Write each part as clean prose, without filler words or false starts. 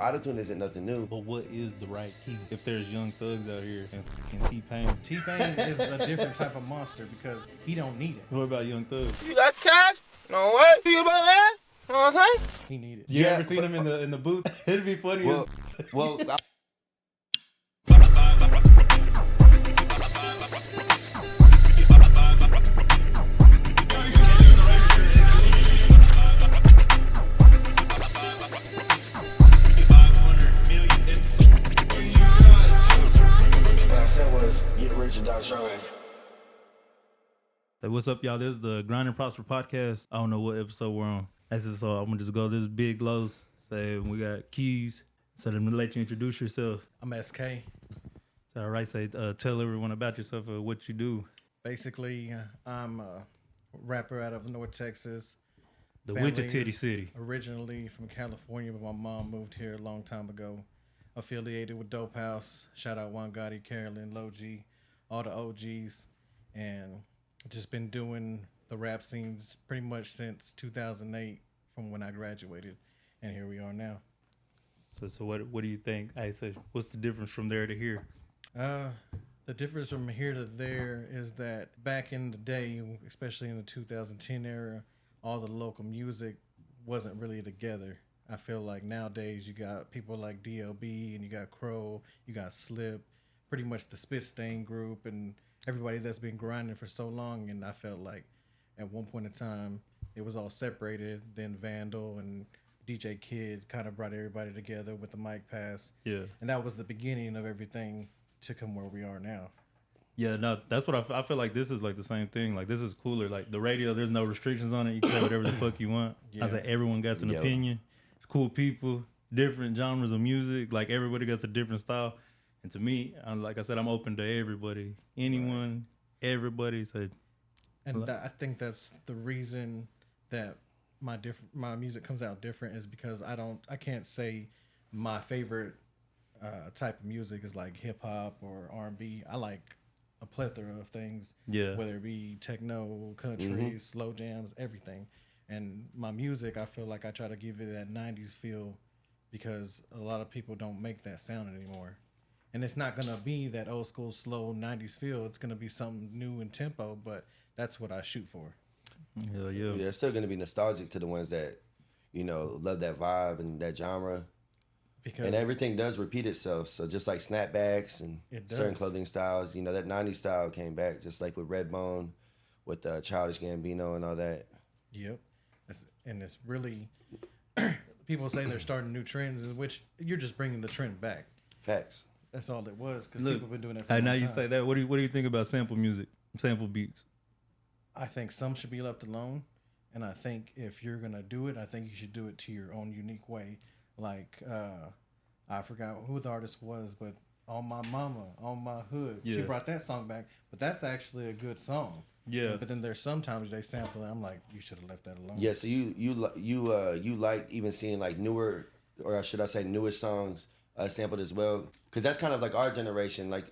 Autotune isn't nothing new. But what is the right key? If there's young thugs out here and T-Pain. T-Pain is a different type of monster because he don't need it. What about young thugs? You got cash? No way. You about that? You know what I'm saying? He need it. You ever seen him in the booth? It'd be funny. Well, Hey, what's up, y'all? This is the Grind and Prosper podcast. I don't know what episode we're on. That's just I'm gonna just go this big lows. Say we got Keyz. So I'm gonna let you introduce yourself. I'm SK. So all right, say tell everyone about yourself, what you do. Basically, I'm a rapper out of North Texas. The Family Winter Titty is City. Originally from California, but my mom moved here a long time ago. Affiliated with Dope House. Shout out Juan Gotti, Carolyn, Low G, all the OGs, and just been doing the rap scenes pretty much since 2008 from when I graduated, and here we are now. So what do you think? I say, what's the difference from there to here? The difference from here to there is that back in the day, especially in the 2010 era, all the local music wasn't really together. I feel like nowadays you got people like DLB and you got Crow, you got Slip, pretty much the Spit Stain group and everybody that's been grinding for so long. And I felt like at one point in time it was all separated. Then Vandal and DJ Kidd kind of brought everybody together with the mic pass. Yeah. And that was the beginning of everything to come where we are now. Yeah, no, that's what I feel like. This is like the same thing. Like this is cooler. Like the radio, there's no restrictions on it. You can say whatever the fuck you want. Yeah. I say everyone gets an opinion. It's cool people, different genres of music. Like everybody gets a different style. And to me, like I said, I'm open to everybody, anyone, everybody. So, and I think that's the reason that my music comes out different is because I can't say my favorite type of music is like hip hop or R&B. I like a plethora of things, whether it be techno, country, slow jams, everything. And my music, I feel like I try to give it that 90s feel because a lot of people don't make that sound anymore. And it's not going to be that old school, slow 90s feel. It's going to be something new in tempo, but that's what I shoot for. Hell yeah. Yeah, it's still going to be nostalgic to the ones that, you know, love that vibe and that genre. And everything does repeat itself. So just like snapbacks and certain clothing styles, you know, that 90s style came back just like with Redbone, with Childish Gambino and all that. Yep. And it's really, people say they're starting new trends, in which you're just bringing the trend back. Facts. That's all it was, because people have been doing it for a long now time. You say that. What do you think about sample music, sample beats? I think some should be left alone, and I think if you're gonna do it, I think you should do it to your own unique way. Like I forgot who the artist was, but On My Mama, On My Hood, she brought that song back. But that's actually a good song. Yeah. But then there's sometimes they sample it. I'm like, you should have left that alone. Yeah. So you like even seeing like newer, or should I say newer songs sampled as well, because that's kind of like our generation. Like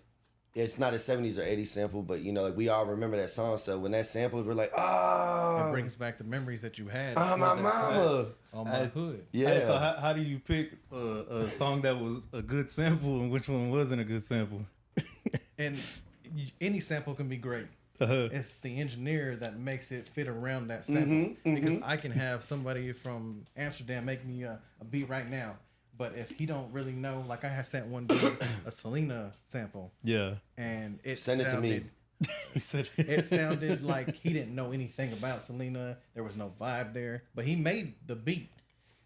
it's not a 70s or 80s sample, but you know, like we all remember that song. So when that sampled, we're like, oh, it brings back the memories that you had. On My Mama, On My Hood. Yeah. Hey, so how do you pick a song that was a good sample and which one wasn't a good sample? And any sample can be great. It's the engineer that makes it fit around that sample. Because I can have somebody from Amsterdam make me a beat right now. But if he don't really know, like I had sent one dude a Selena sample. Yeah. And it Send it to me. It sounded like he didn't know anything about Selena. There was no vibe there. But he made the beat.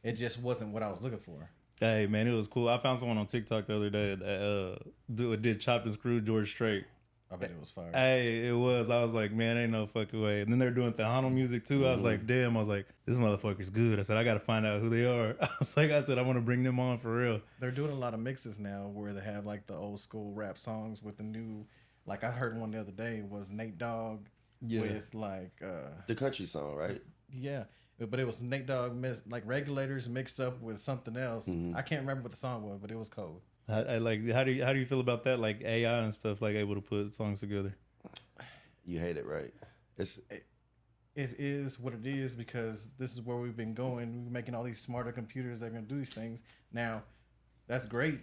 It just wasn't what I was looking for. Hey, man, it was cool. I found someone on TikTok the other day that did Chopped and Screwed George Strait. I bet it was fire. Hey, it was. I was like, man, ain't no fucking way. And then they're doing Tejano music too. I was like, damn. I was like, this motherfucker's good. I said, I got to find out who they are. I said, I want to bring them on for real. They're doing a lot of mixes now where they have like the old school rap songs with the new. Like I heard one the other day was Nate Dogg with like the country song, right? Yeah, but it was Nate Dogg like Regulators mixed up with something else. I can't remember what the song was, but it was cold. I like how do you feel about that, like AI and stuff, like able to put songs together? You hate it, right? It is what it is, because this is where we've been going. We're making all these smarter computers that are going to do these things. Now, That's great,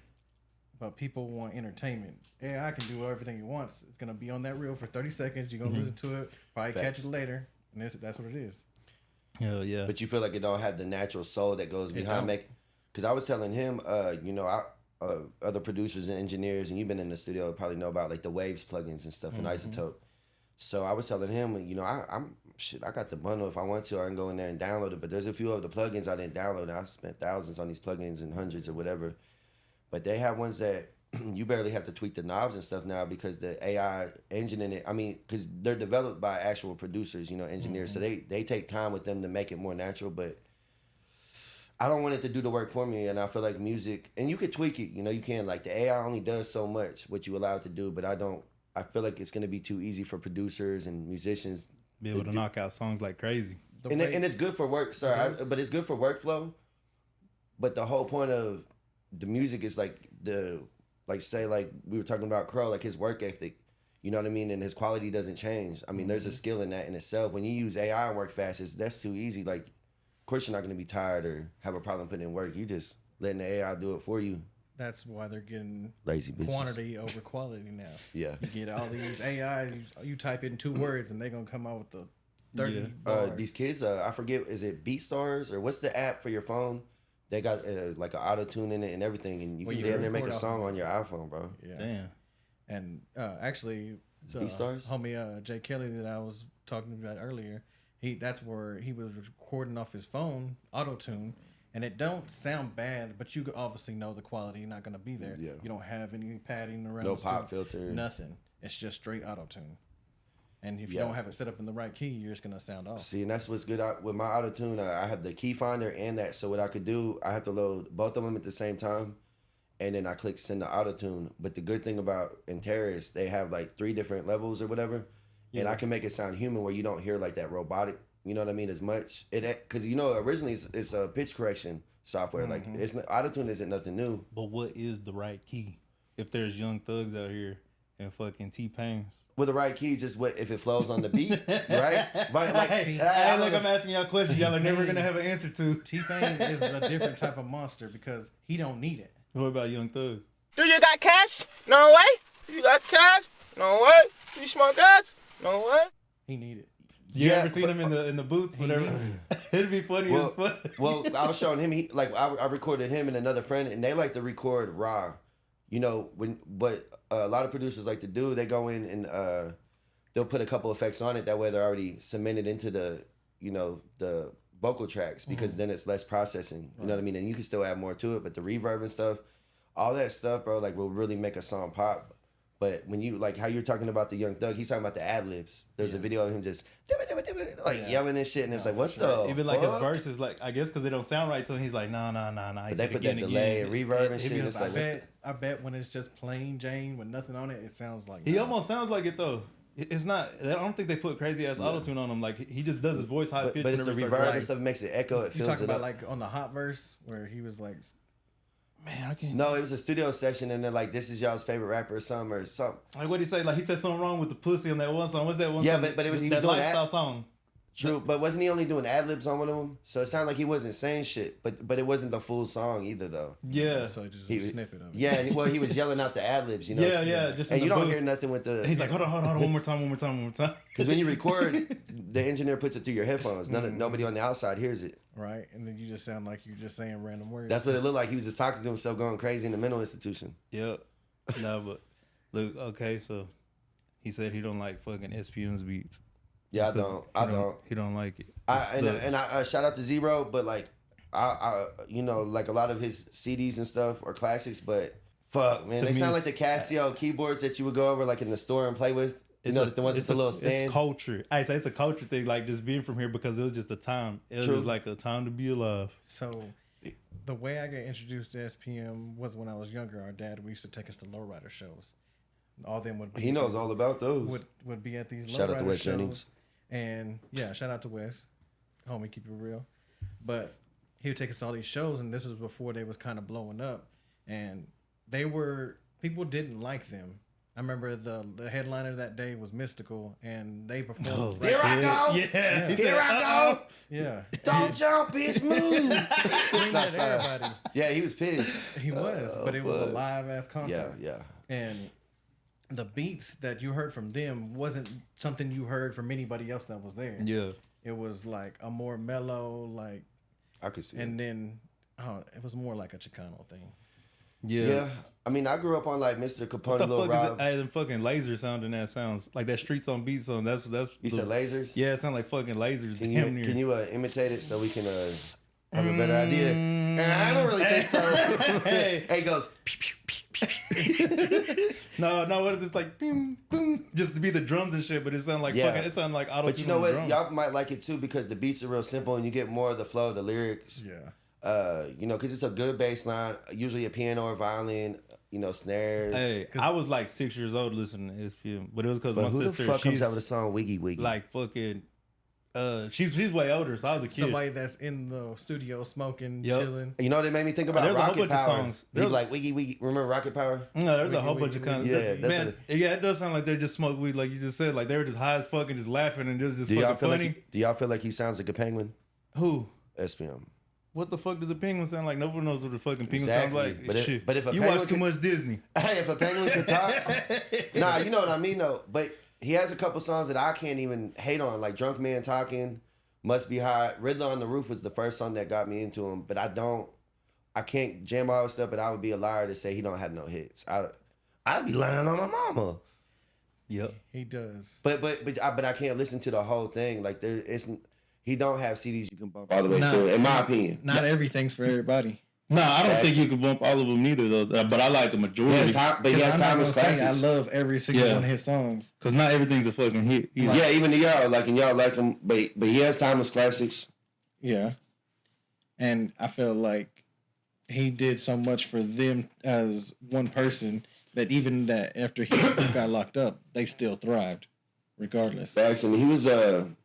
but people want entertainment. AI can do everything he wants. It's gonna be on that reel for 30 seconds. You're gonna listen to it, probably catch it later, and that's what it is. Hell yeah. But you feel like it don't have the natural soul that goes behind making. Because I was telling him, other producers and engineers, and you've been in the studio, probably know about like the Waves plugins and stuff and Isotope. So I was telling him, I got the bundle. If I want to, I can go in there and download it. But there's a few of the plugins I didn't download. And I spent thousands on these plugins and hundreds or whatever. But they have ones that you barely have to tweak the knobs and stuff now because the AI engine in it, because they're developed by actual producers, engineers. So they take time with them to make it more natural. But I don't want it to do the work for me. And I feel like music, and you could tweak it, you can. Like the AI only does so much, what you allow it to do. But I feel like it's going to be too easy for producers and musicians. Be able to knock out songs like crazy. And it's good for work, but it's good for workflow. But the whole point of the music is like say we were talking about Crow, like his work ethic, you know what I mean? And his quality doesn't change. There's a skill in that in itself. When you use AI and work fast, that's too easy. Like, of course you're not going to be tired or have a problem putting in work. You just letting the AI do it for you. That's why they're getting lazy bitches. Quantity over quality now. Yeah. You get all these AI, you type in 2 words and they're going to come out with the 30 these kids, I forget, is it BeatStars or what's the app for your phone? They got like an auto-tune in it and everything, and you can damn near make a song on your iPhone, bro. Yeah. Damn. And actually, BeatStars? Homie Jay Kelly that I was talking about earlier, that's where he was recording off his phone, Autotune, and it don't sound bad, but you obviously know the quality not going to be there. Yeah. You don't have any padding around. No pop filter. Nothing. It's just straight Autotune. And if you don't have it set up in the right key, you're just going to sound off. See, and that's what's good with my Autotune. I have the key finder and that. So what I could do, I have to load both of them at the same time. And then I click send to Autotune. But the good thing about Terrace, they have like 3 different levels or whatever. Yeah. And I can make it sound human where you don't hear like that robotic, you know what I mean, as much. Because, originally it's a pitch correction software. Like, Autotune isn't nothing new. But what is the right key? If there's young thugs out here and fucking T-Pains. With the right key, just what if it flows on the beat, right? But like, hey, look, I'm asking y'all questions y'all are never gonna have an answer to. T-Pain is a different type of monster because he don't need it. What about Young Thug? Do you got cash? No way. You got cash? No way. You smoke gas? No way. He need it. You ever seen him in the booth? Whatever. It'd be funny as fuck. Well, I was showing him. I recorded him and another friend, and they like to record raw. But a lot of producers like to do, they go in and they'll put a couple effects on it. That way they're already cemented into the vocal tracks because then it's less processing. You know what I mean? And you can still add more to it, but the reverb and stuff, all that stuff, bro, like will really make a song pop. But when you, like how you're talking about the Young Thug, he's talking about the ad-libs. There's a video of him just yelling and shit, and it's like, what the Even fuck? like his verses, like, I guess because they don't sound right to him, he's like, nah. But they put that delay and reverb and shit. It's like, I bet when it's just plain Jane with nothing on it, it sounds like he almost sounds like it though. It's not. I don't think they put crazy ass autotune on him. Like he just does his voice high pitch. But it's the reverb and stuff makes it echo. It you feels talking it about up. like on the hot verse where he was like, man, I can't. No, it was a studio session, and they're like, "This is y'all's favorite rapper," or something. Like what did he say? Like he said something wrong with the pussy on that one song. What's that one? Yeah, song? but it was he that was doing lifestyle song. True, but wasn't he only doing ad libs on one of them? So it sounded like he wasn't saying shit, but it wasn't the full song either, though. Yeah, so just a snippet of it. Yeah, well, he was yelling out the ad libs, you know. Yeah. Just and you don't hear nothing with the. He's like, hold on, one more time. Because when you record, the engineer puts it through your headphones. Nobody on the outside hears it. Right, and then you just sound like you're just saying random words. That's what it looked like. He was just talking to himself, going crazy in the mental institution. Yep. No, but look, okay, so he said he don't like fucking SPM's beats. Yeah, I don't. He don't like it. I shout out to Zero, but like I like a lot of his CDs and stuff are classics, but fuck, man, they sound like the Casio keyboards that you would go over like in the store and play with. The ones with the little stand. It's culture. I say it's a culture thing, like just being from here because it was just a time. It was just like a time to be alive. So the way I got introduced to SPM was when I was younger. Our dad, we used to take us to lowrider shows. All them would be. He knows all about those. Would be at these shout out to Wes shows. Jennings. And yeah, shout out to Wes, homie, keep it real. But he would take us to all these shows, and this was before they was kind of blowing up, and people didn't like them I remember the headliner that day was Mystical, and they performed. Here I go! Yeah. Here I go! Yeah. Don't jump, bitch, move! Screaming at everybody. Yeah, he was pissed. He was, but it was a live ass concert. Yeah. And the beats that you heard from them wasn't something you heard from anybody else that was there. Yeah. It was like a more mellow, like. I could see. And then, it was more like a Chicano thing. Yeah. I mean, I grew up on like Mr. Capone, What the Lil fuck Rob. is it? Hey, them fucking laser sounding that sounds like that Streets on Beat song. That's You said lasers? Yeah, it sound like fucking lasers. Can damn near. you imitate it so we can have a better idea? I don't really think so. Hey, it goes. No, what is it? It's like boom, boom, just to be the drums and shit, but it sound like fucking. It sound like Autotune. But you know what? Drum. Y'all might like it too because the beats are real simple and you get more of the flow of the lyrics. Yeah. You know, because it's a good bass line, usually a piano or violin. You know, snares. Hey, I was like 6 years old listening to SPM, but it was because my who sister. the fuck comes she's out with a song Wiggy Wiggy? like fucking. She's way older, so I was a kid. Somebody that's in the studio smoking, chilling. You know what it made me think about? There's Rocket a whole bunch Power. of songs. He'd be like Wiggy Wiggy. Remember Rocket Power? No, there's a Wiggy, whole wiggy, bunch of wiggy. kinds. Yeah, Man, it does sound like they just smoke weed, like you just said. Like they were just high as fuck and just laughing and just Do y'all fucking feel funny. do y'all feel like he sounds like a penguin? Who? SPM. What the fuck does a penguin sound like? Nobody knows what a fucking penguin Exactly. sounds like. But Shit. if a you penguin watch too much Disney. Hey, if a penguin could talk, nah, you know what I mean though. But he has a couple songs that I can't even hate on, like "Drunk Man Talking," "Must Be Hot." "Riddler on the Roof" was the first song that got me into him. But I can't jam all his stuff. But I would be a liar to say he don't have no hits. I'd be lying on my mama. Yep, he does. But I can't listen to the whole thing. Like there isn't. He don't have CDs you can bump all the way through. In my opinion, not everything's for everybody. No, I don't think you can bump all of them either, though. But I like the majority. But he has timeless classics. I love every single one of his songs. Because not everything's a fucking hit. Yeah, even to y'all, and y'all like him, but he has timeless classics. Yeah. And I feel like he did so much for them as one person that even that after he got locked up, they still thrived, regardless. Facts. I mean, he was,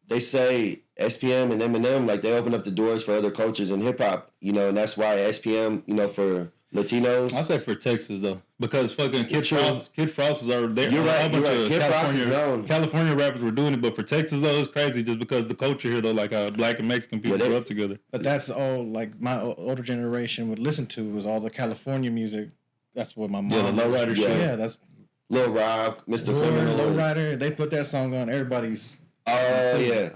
they say SPM and Eminem, like they opened up the doors for other cultures in hip hop, you know, and that's why SPM, you know, for Latinos. I say for Texas though, because fucking Kid Frost was already there. You're right. Kid Frost is known. California rappers were doing it, but for Texas though, it's crazy just because the culture here though, like how black and Mexican people grew up together. But that's all like my older generation would listen to was all the California music. That's what my mom. Yeah, the lowrider shit. Yeah, that's Lil Rob, Mr. Criminal. Lowrider. They put that song on everybody's. Oh yeah.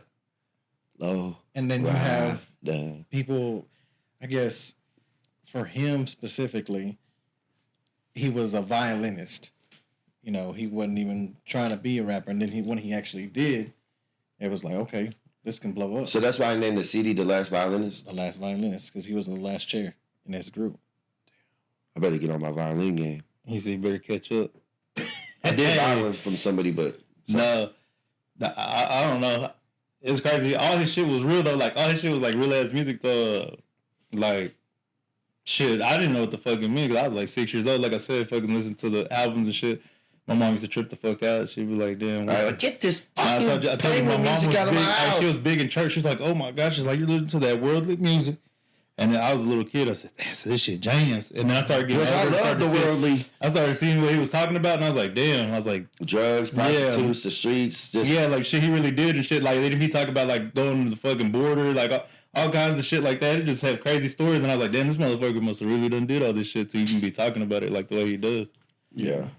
Low. And then you have people, I guess, for him specifically, he was a violinist. You know, he wasn't even trying to be a rapper. And then when he actually did, it was like, okay, this can blow up. So that's why I named the CD The Last Violinist? The Last Violinist, because he was in the last chair in his group. I better get on my violin game. He said, you better catch up. I did violin from somebody, but... No, I don't know. It's crazy. All his shit was real though. Like all his shit was like real ass music though. Like shit, I didn't know what the fucking meant because I was like 6 years old. Like I said, fucking listen to the albums and shit. My mom used to trip the fuck out. She'd be like, "Damn, get this fucking I told you, my mom was music out of my house." She was big in church. She was like, "Oh my gosh," she's like, "You're listening to that worldly music." And then I was a little kid. I said, "Damn, so this shit jams." And then I started getting. I love the worldly. I started seeing what he was talking about, and I was like, "Damn!" I was like, drugs, prostitutes, the streets, just like shit he really did and shit. Like they didn't be talking about like going to the fucking border, like all kinds of shit like that. It just had crazy stories, and I was like, "Damn, this motherfucker must have really done did all this shit to even be talking about it like the way he does." Yeah,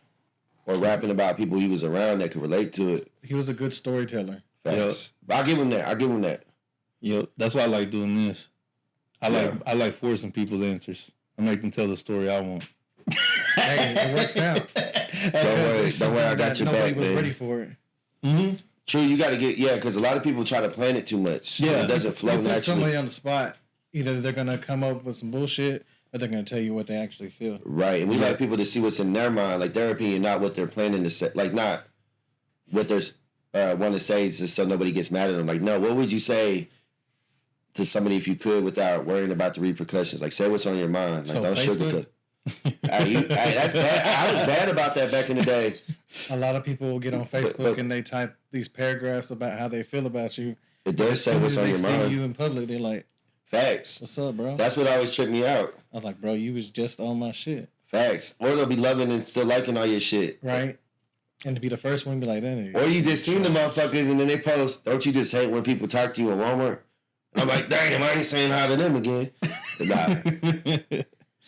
or rapping about people he was around that could relate to it. He was a good storyteller. Facts. Yep. I'll give him that. Yep, that's why I like doing this. I like forcing people's answers. I make them tell the story I want. Hey, it works out. Don't worry, I got your back, man. Nobody was ready for it. Mm-hmm. True, you got to get because a lot of people try to plan it too much. Yeah, it doesn't flow naturally. Put somebody on the spot. Either they're gonna come up with some bullshit, or they're gonna tell you what they actually feel. Right, and we like people to see what's in their mind, like their opinion, not what they're planning to say, like not what they're want to say, just so nobody gets mad at them. Like, no, what would you say to somebody if you could without worrying about the repercussions? Like, say what's on your mind. Like, so don't sugarcoat. That's bad. I was bad about that back in the day. A lot of people will get on Facebook and they type these paragraphs about how they feel about you. It does say what's on your mind. They see you in public, they're like, "Facts. What's up, bro?" That's what always tripped me out. I was like, "Bro, you was just on my shit." Facts. Or they'll be loving and still liking all your shit. Right. And to be the first one to be like that. Or you just seen the motherfuckers and then they post, don't you just hate when people talk to you at Walmart? I'm like, damn, I ain't saying hi to them again.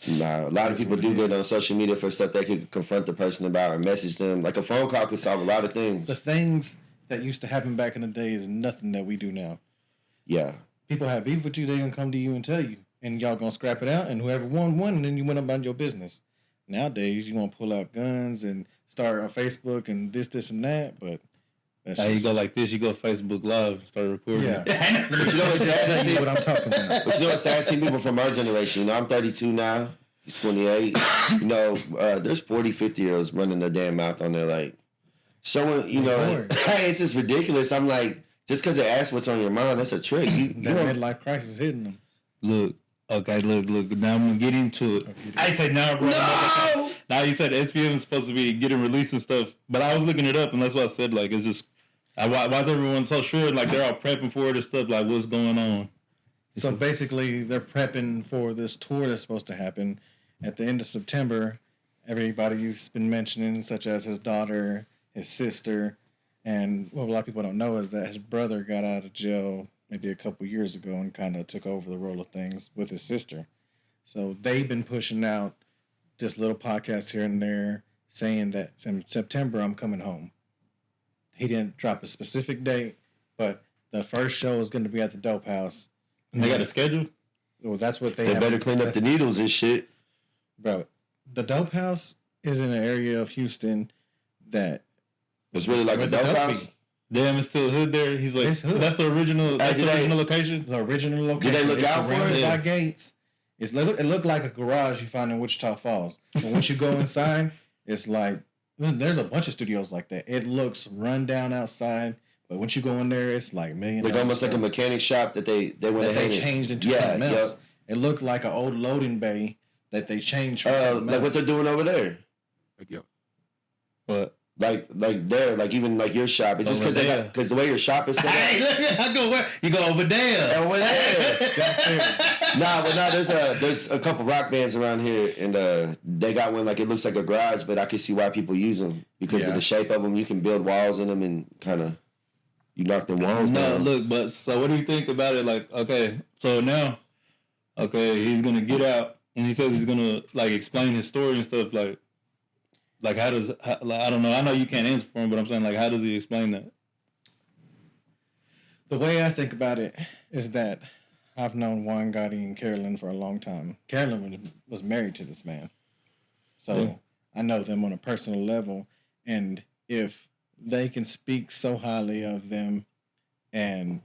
Nah, a lot of people do good on social media for stuff they could confront the person about or message them. Like a phone call could solve a lot of things. The things that used to happen back in the day is nothing that we do now. Yeah. People have beef with you, they gonna come to you and tell you. And y'all gonna scrap it out, and whoever won, and then you went about your business. Nowadays, you want to pull out guns and start on Facebook and this, and that, but... You go like this, you go Facebook Live, start recording. Yeah. But you know what's sad to see? What I'm talking about. But you know what's sad? Seeing people from our generation. You know, I'm 32 now. He's 28. You know, there's 40, 50-year-olds running their damn mouth on there like... Someone, you know... It's just ridiculous. I'm like, just because they ask what's on your mind, that's a trick. That midlife crisis hitting them. Look. Okay, look. Now I'm gonna get into it. I say now, bro. No! Now you said SPM is supposed to be getting released and stuff, but I was looking it up, and that's what I said. Like, it's just why is everyone so sure? Like, they're all prepping for it and stuff. Like, what's going on? So basically, they're prepping for this tour that's supposed to happen at the end of September. Everybody's been mentioning, such as his daughter, his sister, and what a lot of people don't know is that his brother got out of jail maybe a couple years ago and kind of took over the role of things with his sister. So they've been pushing out just little podcasts here and there saying that in September I'm coming home. He didn't drop a specific date, but the first show is going to be at the Dope House. And they got a schedule? Well, that's what they better clean up the needles and shit. Bro, the Dope House is in an area of Houston that... It's really like a dope house? Damn, it's still hood there. He's like, that's the original. That's the original location. The original location. Did they look out for it? By gates. It looked like a garage you find in Wichita Falls. But once you go inside, it's like there's a bunch of studios like that. It looks run down outside, but once you go in there, it's like $1 million. Like almost like a mechanic shop that they went ahead and changed into something else. Yep. It looked like an old loading bay that they changed for something like else. what they're doing over there. But. Like there, like even like your shop. It's just because the way your shop is set up. Hey, look, I go where you go over there. Over there. There's a couple rock bands around here, and they got one like it looks like a garage, but I can see why people use them because of the shape of them. You can build walls in them and kind of you knock them walls down. Look, but so what do you think about it? Like, okay, so now, he's gonna get out, and he says he's gonna like explain his story and stuff like. Like, I don't know. I know you can't answer for him, but I'm saying, like, how does he explain that? The way I think about it is that I've known Juan Gotti and Carolyn for a long time. Carolyn was married to this man. So I know them on a personal level. And if they can speak so highly of them and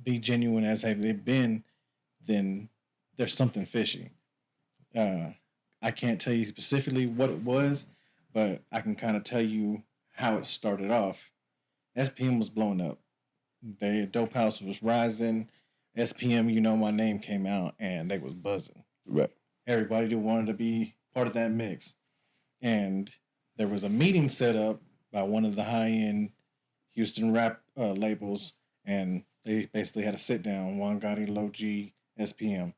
be genuine as they've been, then there's something fishy. I can't tell you specifically what it was, but I can kind of tell you how it started off. SPM was blowing up. The Dope House was rising. SPM, You Know My Name came out, and they was buzzing. Right. Everybody that wanted to be part of that mix. And there was a meeting set up by one of the high-end Houston rap labels, and they basically had a sit-down, Juan Gotti, Low G, SPM.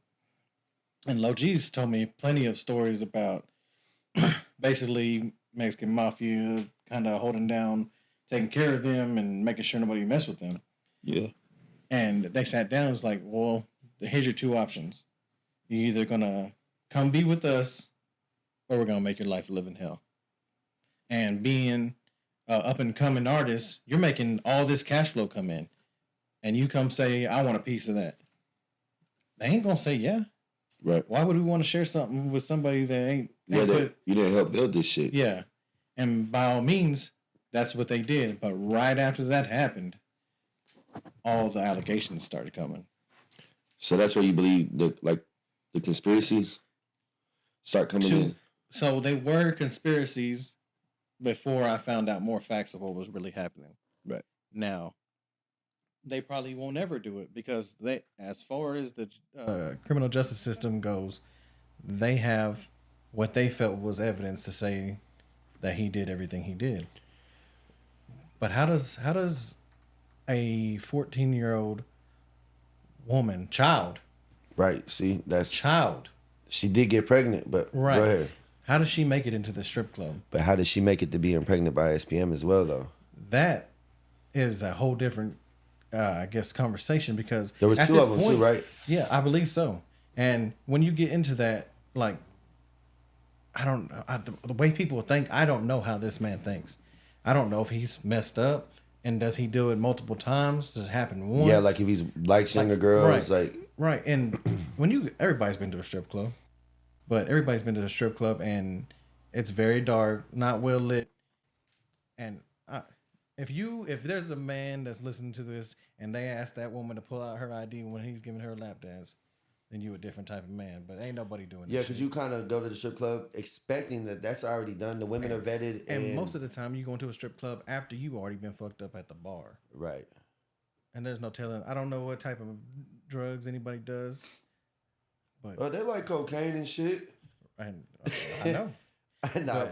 And Low G's told me plenty of stories about basically Mexican mafia kind of holding down, taking care of them and making sure nobody mess with them. Yeah. And they sat down and was like, well, here's your two options. You're either going to come be with us or we're going to make your life a living hell. And being up and coming artist, you're making all this cash flow come in. And you come say, I want a piece of that. They ain't going to say yeah. Right. Why would we want to share something with somebody that ain't... you didn't help build this shit. Yeah. And by all means, that's what they did. But right after that happened, all the allegations started coming. So that's where you believe the conspiracies start coming in? So they were conspiracies before I found out more facts of what was really happening. Right. Now, they probably won't ever do it because they, as far as the criminal justice system goes, they have what they felt was evidence to say that he did everything he did. But how does a 14-year-old child, right? See, that's child. She did get pregnant, but right. Go ahead. How does she make it into the strip club? But how does she make it to being pregnant by SPM as well, though? That is a whole different, I guess, conversation because there was two of them too, right? Yeah, I believe so. And when you get into that, like, the way people think, I don't know how this man thinks. I don't know if he's messed up, and does he do it multiple times? Does it happen once? Yeah, like if he's likes younger girls, right. And when everybody's been to a strip club, but everybody's been to a strip club, and it's very dark, not well lit, and if there's a man that's listening to this and they ask that woman to pull out her ID when he's giving her a lap dance, then you a different type of man. But ain't nobody doing that. Yeah, because you kind of go to the strip club expecting that's already done. The women are vetted. And most of the time you go into a strip club after you've already been fucked up at the bar. Right. And there's no telling. I don't know what type of drugs anybody does. But they like cocaine and shit. And I know.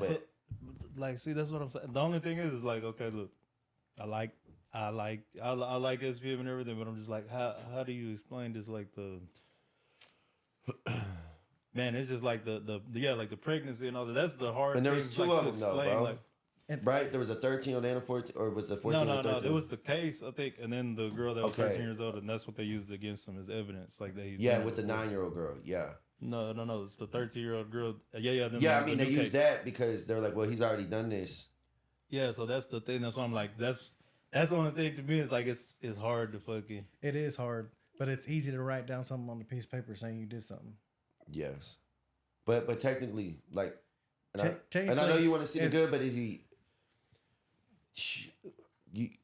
Like, see, that's what I'm saying. The only thing is like, okay, look, I like SPM and everything, but I'm just like, how do you explain this? Like man, it's just like the pregnancy and all that. That's the hard. And there was two of them though, bro. Like, right? There was a 13-year-old and a 14, or was the 14 or 13? No. It was the case, I think, and then the girl that was 13 years old, and that's what they used against him as evidence, like that. With the 9-year-old girl. Yeah. No. It's the 13-year-old girl. Yeah. I mean, they used that because they're like, well, he's already done this. Yeah, so that's the thing. That's why I'm like, that's the only thing to me is like it's hard to fucking. It is hard, but it's easy to write down something on a piece of paper saying you did something. Yes, but technically, like, technically, and I know you want to see the good, but is he?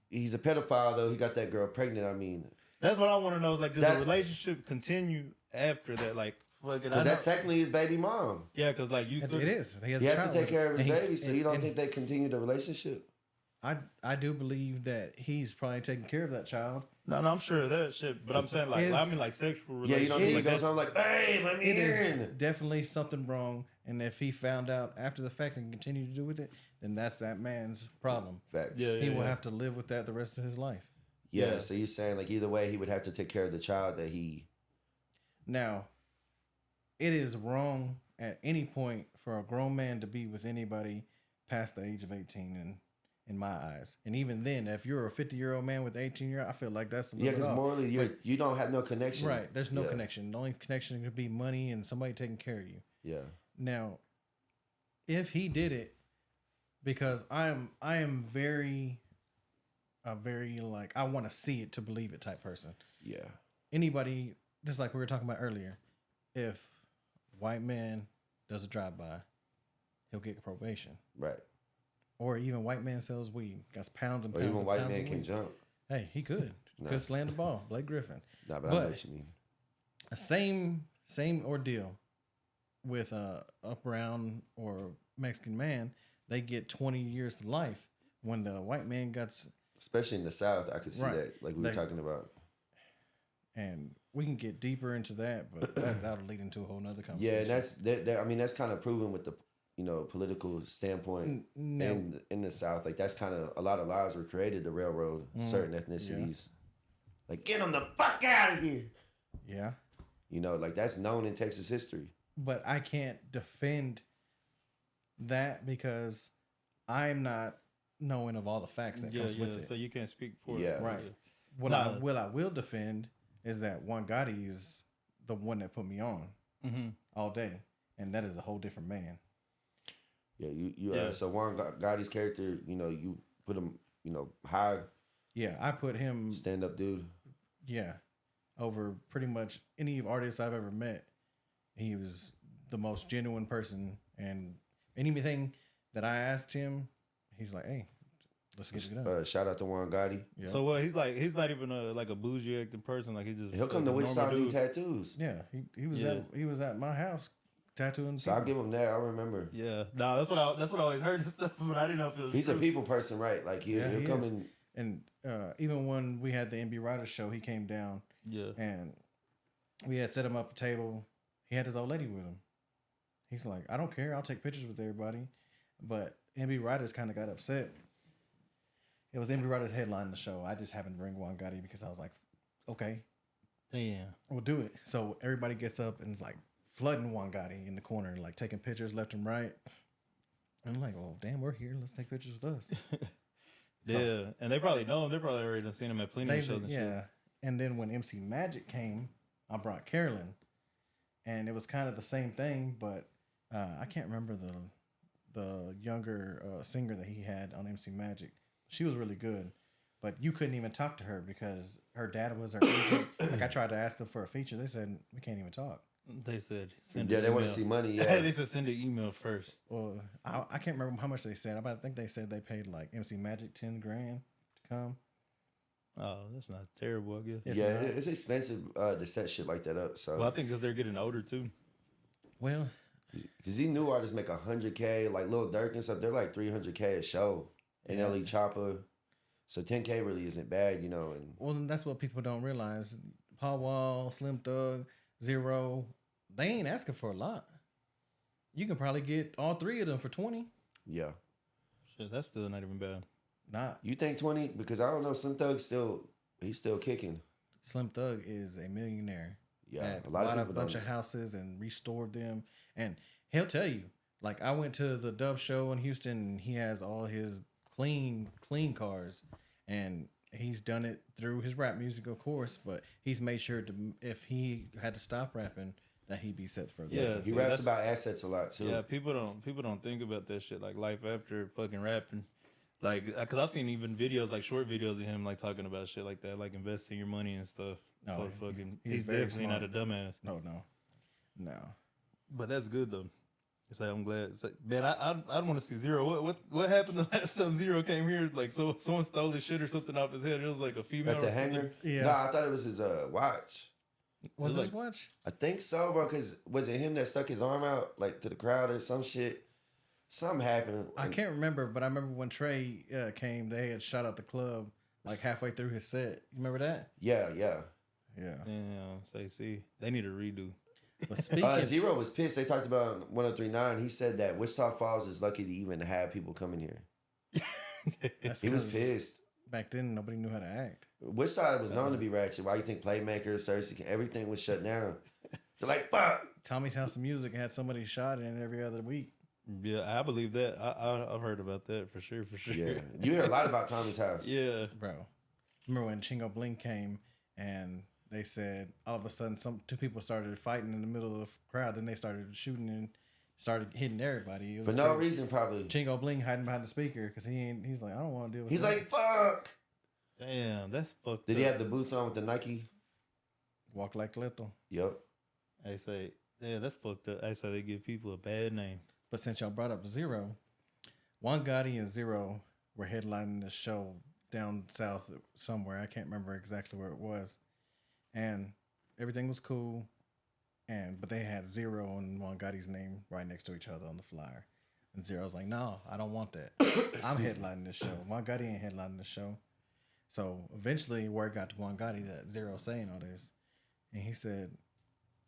He's a pedophile though. He got that girl pregnant. I mean, that's what I want to know. Is like, does the relationship continue after that? Like, because that's technically his baby mom. Yeah, because like you, it is. He has to take care of his baby, so you don't think they continue the relationship? I do believe that he's probably taking care of that child. No, I'm sure of that shit. But I'm saying like, I mean like sexual relationship. Yeah, you don't think he goes home like, hey, let me in. Is definitely something wrong, and if he found out after the fact and continued to do with it, then that's that man's problem. Facts. He will have to live with that the rest of his life. Yeah, so you're saying like either way, he would have to take care of the child that he. Now, it is wrong at any point for a grown man to be with anybody past the age of 18, in my eyes. And even then, if you're a 50-year-old man with 18-year-old, I feel like that's a little because morally, you don't have no connection. Right, there's no connection. The only connection could be money and somebody taking care of you. Yeah. Now, if he did it, because I am very like, I want to see it to believe it type person. Yeah. Anybody, just like we were talking about earlier, if white man does a drive-by, he'll get probation. Right. Or even white man sells weed, got pounds and or pounds. Or even and white pounds man can jump. Hey, he could. Could slam the ball. Blake Griffin. Nah, but I know what you mean. Same ordeal with a brown or Mexican man. They get 20 years to life. When the white man got, especially in the South, I could see that, like we were talking about. And we can get deeper into that, but that'll lead into a whole nother conversation. Yeah, and that's I mean, that's kind of proven with the political standpoint in the South. Like that's kind of a lot of lies were created to railroad certain ethnicities. Yeah. Like, get them the fuck out of here. Yeah. Like that's known in Texas history. But I can't defend that because I'm not knowing of all the facts that comes with it. So you can't speak for it. Yeah. Right. What I will defend is that Juan Gotti is the one that put me on all day. And that is a whole different man. Yeah, so Juan Gotti's character, you put him, high. Yeah, I put him stand-up dude. Yeah, over pretty much any artist I've ever met. He was the most genuine person, and anything that I asked him, he's like, "Hey, let's get it done." Shout out to Juan Gotti. Yeah. So he's not even a bougie acting person. Like he'll come to Wichita do tattoos. Yeah, he was at my house. Tattooing. So I'll give him that. I remember. Yeah, no, that's what I always heard and stuff, but I didn't know if it was. He's true. A people person, right? Like he'll come in. And even when we had the NB Writers show, he came down. Yeah. And we had set him up a table. He had his old lady with him. He's like, I don't care. I'll take pictures with everybody. But NB Writers kind of got upset. It was NB Writers headlining the show. I just happened to bring Juan Gotti because I was like, okay, yeah, we'll do it. So everybody gets up and is like flooding Juan Gotti in the corner, like taking pictures left and right. I'm like, well, damn, we're here. Let's take pictures with us. Yeah, and they probably know him. They probably already done seen him at plenty of shows and shit. And then when MC Magic came, I brought Carolyn, and it was kind of the same thing, but I can't remember the younger singer that he had on MC Magic. She was really good, but you couldn't even talk to her because her dad was her agent. Like I tried to ask them for a feature, they said we can't even talk. They said they want to see money. Yeah, they said send an email first. Well, I can't remember how much they said. I think they said they paid like MC Magic $10,000 to come. Oh, that's not terrible, I guess. It's expensive to set shit like that up. So, well, I think because they're getting older too. Well, because these new artists make $100K, like Lil Durk and stuff. They're like $300K a show. And LE Chopper, so $10K really isn't bad, you know. And well, that's what people don't realize. Paul Wall, Slim Thug, Zero, they ain't asking for a lot. You can probably get all three of them for 20. Yeah. Shit, that's still not even bad. Not. You think 20? Because I don't know, Slim Thug he's still kicking. Slim Thug is a millionaire. Yeah, a lot of bunch of houses and restored them, and he'll tell you. Like I went to the Dub show in Houston, and he has all his clean cars, and he's done it through his rap music, of course, but he's made sure to, if he had to stop rapping, that he'd be set for a he raps about assets a lot too. Yeah, people don't think about that shit, like life after fucking rapping. Like, because I've seen even videos, like short videos of him, like talking about shit like that, like investing your money and stuff. No, so fucking, he's definitely not a dumbass. No. But that's good though. It's like, I'm glad. It's like, man, I want to see Zero. What happened the last time Zero came here? Like, so someone stole his shit or something off his head. It was like a female at the hangar. Yeah. Nah, I thought it was his watch. Was it his like, watch? I think so, bro. Because was it him that stuck his arm out like to the crowd or some shit? Something happened. I can't remember, but I remember when Trey came, they had shot out the club like halfway through his set. You remember that? Yeah. Damn, say, see, they need a redo. But speaking, Zero was pissed. They talked about on 103.9. He said that Wichita Falls is lucky to even have people coming here. He was pissed. Back then, nobody knew how to act. Wichita was known to be ratchet. Why you think Playmakers, Cersei, everything was shut down? They're like, fuck. Tommy's House of Music had somebody shot in every other week. Yeah, I believe that. I've heard about that for sure. Yeah, you hear a lot about Tommy's House. Yeah, bro. Remember when Chingo Bling came and they said all of a sudden two people started fighting in the middle of the crowd. Then they started shooting and started hitting everybody. It was for no reason, probably. Chingo Bling hiding behind the speaker because he's like, I don't want to deal with. He's like, fuck. Damn, that's fucked. Did he have the boots on with the Nike? Walk like Lethal. Yep. I say, yeah, that's fucked up. I say they give people a bad name. But since y'all brought up Zero, Juan Gotti and Zero were headlining this show down south somewhere. I can't remember exactly where it was. And everything was cool. But they had Zero and Juan Gotti's name right next to each other on the flyer. And Zero's like, no, I don't want that. I'm headlining this show. Juan Gotti ain't headlining this show. So eventually word got to Juan Gotti that Zero's saying all this. And he said,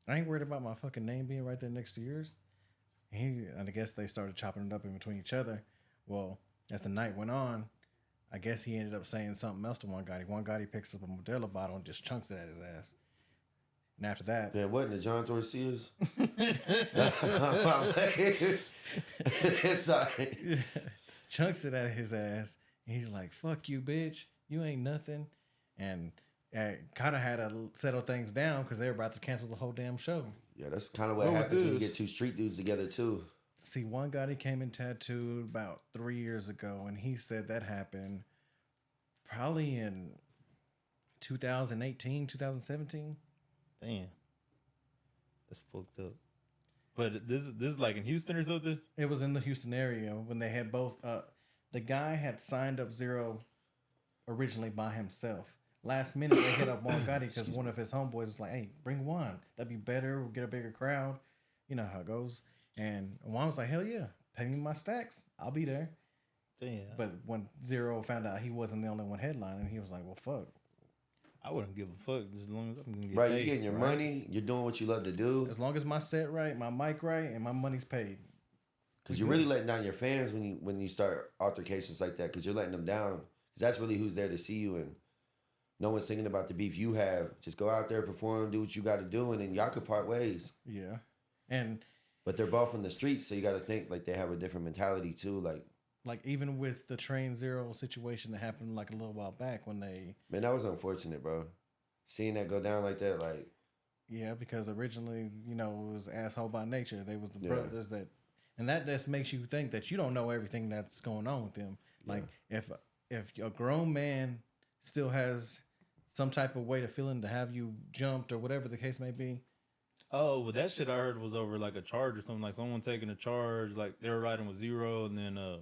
I ain't worried about my fucking name being right there next to yours. And I guess they started chopping it up in between each other. Well, as the night went on, I guess he ended up saying something else to Juan Gotti. Juan Gotti picks up a Modelo bottle and just chunks it at his ass. And after that... Yeah, wasn't it John Torcias? Sorry. Chunks it at his ass. And he's like, fuck you, bitch. You ain't nothing. And kind of had to settle things down because they were about to cancel the whole damn show. Yeah, that's kind of what happens when you get two street dudes together, too. See, Juan Gotti came in tattooed about 3 years ago, and he said that happened probably in 2018, 2017. Damn. That's fucked up. But this is like in Houston or something? It was in the Houston area when they had both. The guy had signed up Zero originally by himself. Last minute, they hit up Juan Gotti because one of his homeboys was like, hey, bring Juan. That'd be better. We'll get a bigger crowd. You know how it goes. And Juan was like, hell yeah. Pay me my stacks. I'll be there. Damn. But when Zero found out he wasn't the only one headlining, he was like, well, fuck. I wouldn't give a fuck as long as I'm going to get paid. Right, you're getting your money. You're doing what you love to do. As long as my set right, my mic right, and my money's paid. Because you're really letting down your fans when you start altercations like that. Because you're letting them down. Because that's really who's there to see you. And no one's thinking about the beef you have. Just go out there, perform, do what you got to do, and then y'all could part ways. Yeah. But they're both from the streets, so you got to think like they have a different mentality too. Like even with the Train Zero situation that happened like a little while back when they... Man, that was unfortunate, bro. Seeing that go down like that, like... Yeah, because originally, it was Asshole by Nature. They was the brothers that... And that just makes you think that you don't know everything that's going on with them. Like, if a grown man still has some type of way to feeling to have you jumped or whatever the case may be... Oh, but that shit I heard was over like a charge or something. Like someone taking a charge, like they were riding with Zero, and then I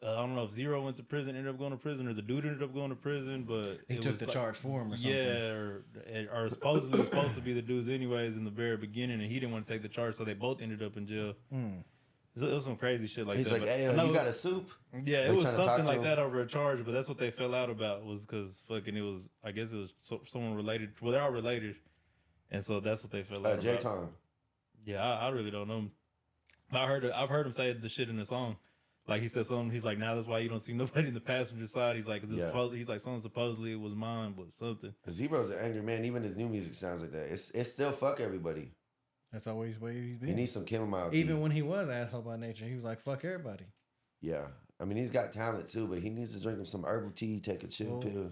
don't know if Zero went to prison, ended up going to prison, or the dude ended up going to prison. But he took the charge for him, or something. Yeah, or supposedly it was supposed to be the dudes anyways in the very beginning, and he didn't want to take the charge, so they both ended up in jail. It was some crazy shit like He's that. He's like, hey, you got a soup? Yeah, it was something like that over a charge, but that's what they fell out about was because fucking it was. I guess it was someone related. Well, they're all related. And so that's what they felt like. J-Tom. Yeah, I really don't know. I've heard him say the shit in the song. Like he said something. He's like, now that's why you don't see nobody in the passenger side. He's like, he's like, something supposedly it was mine, but something. Zero's an angry man. Even his new music sounds like that. It's still fuck everybody. That's always the way he's been. He needs some chamomile tea. Even when he was Asshole by Nature, he was like, fuck everybody. Yeah. I mean, he's got talent too, but he needs to drink him some herbal tea, take a chill pill.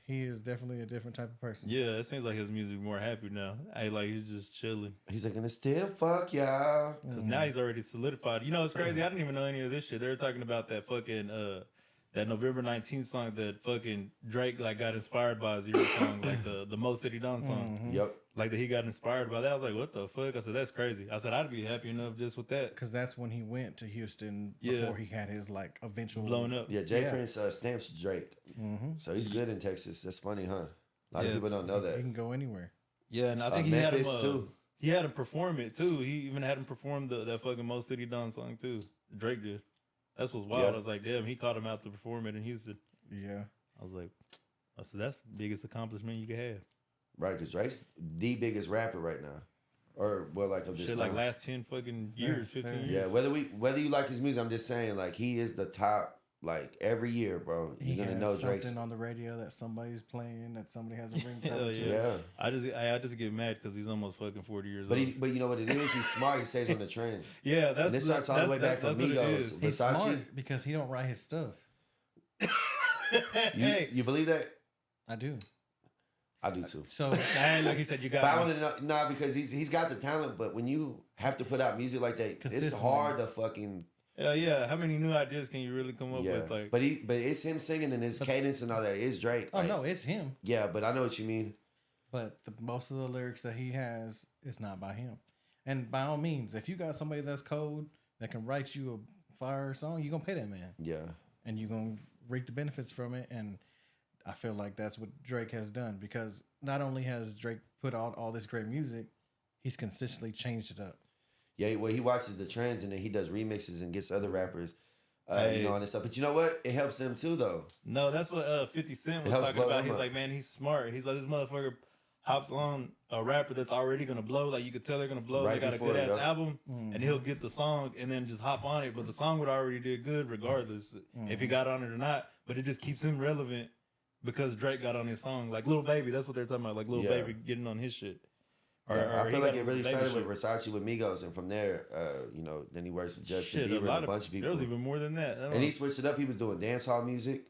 He is definitely a different type of person. Yeah, it seems like his music more happy now. Like he's just chilling. He's like, gonna still fuck y'all. Because now he's already solidified. It's crazy. I didn't even know any of this shit. They were talking about that fucking that November 19th song that fucking Drake like got inspired by Zero song, like the Mo City Don song. Mm-hmm. Yep. Like that he got inspired by that. I was like, what the fuck? I said, that's crazy. I said, I'd be happy enough just with that. Because that's when he went to Houston before he had his like eventual blown up. Yeah, Prince stamps Drake. Mm-hmm. So he's good in Texas. That's funny, huh? A lot of people don't know that. He can go anywhere. Yeah, and I think he had him too. He had him perform it too. He even had him perform that fucking Mo City Don song too. Drake did. That's what's wild. I was like, damn, he taught him out to perform it in Houston. Yeah. I said, that's the biggest accomplishment you could have. Right, because Drake's the biggest rapper right now. Or, well, like, of this shit, time. like last 10 fucking years, 15 years. Yeah, whether you like his music, I'm just saying, like, he is the top, like, every year, bro. You're going to know Drake's. Something on the radio that somebody's playing, that somebody has a ringtone to. Yeah. I just get mad because he's almost fucking 40 years old. But you know what it is? He's smart. He stays on the trend. Yeah, that's... And this starts all the way back from Migos. He's smart because he don't write his stuff. You believe that? I do. I do too. So, like he said, you got. But I want to know, nah, because he's got the talent. But when you have to put out music like that, it's hard to fucking. Yeah. How many new ideas can you really come up with? Like, but it's him singing and his cadence and all that. It's Drake. Oh no, it's him. Yeah, but I know what you mean. But most of the lyrics that he has is not by him. And by all means, if you got somebody that's cold that can write you a fire song, you're gonna pay that man. Yeah. And you're gonna reap the benefits from it. And I feel like that's what Drake has done, because not only has Drake put out all this great music, he's consistently changed it up. Yeah, well, he watches the trends and then he does remixes and gets other rappers, all this stuff. But you know what? It helps them too, though. No, that's what 50 Cent was talking about. He's like, man, he's smart. He's like, this motherfucker hops on a rapper that's already gonna blow. Like, you could tell they're gonna blow. Right, they got a good ass album, and he'll get the song and then just hop on it. But the song would already did good regardless if he got on it or not. But it just keeps him relevant. Because Drake got on his song, like Lil Baby, that's what they're talking about, like Lil Baby getting on his shit. I feel like it really started with Versace with Migos, and from there, then he works with Justin Bieber and a bunch of people. There was even more than that. And he switched it up. He was doing dancehall music,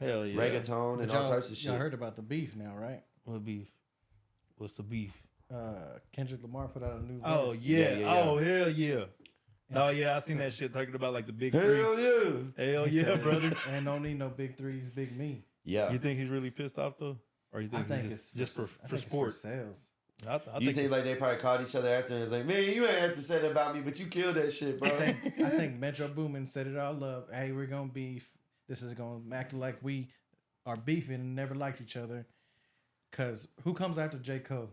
hell yeah, reggaeton, and all types of shit. Y'all heard about the beef now, right? What beef? What's the beef? Kendrick Lamar put out a new. Oh yeah. Oh hell yeah. Oh yeah, I seen that shit talking about like the big three. Hell yeah, brother. And don't need no big threes, big me. Yeah. You think he's really pissed off though, or you think it's just for sports sales? You think like they probably called each other after and it's like, man, you ain't have to say that about me, but you killed that shit, bro. I think Metro Boomin set it all up. Hey, we're gonna beef. This is gonna act like we are beefing and never liked each other. Cause who comes after J. Cole?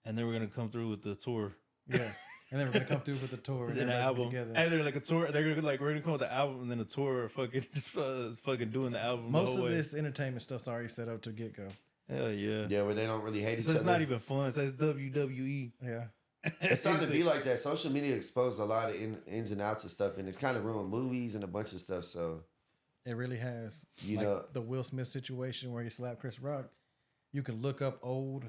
And then we're gonna come through with the tour. Yeah. And then we're gonna come through with the tour and an album together. And they're like a tour. They're gonna we're gonna come with the album and then a tour. Fucking just fucking doing the album. Most of this entertainment stuff's already set up to get go. Hell yeah. Yeah, where they don't really hate each other. So it's not even fun. So it's WWE. Yeah. It's starting to be like that. Social media exposed a lot of ins and outs of stuff, and it's kind of ruined movies and a bunch of stuff. So it really has. You know, the Will Smith situation where he slapped Chris Rock. You can look up old.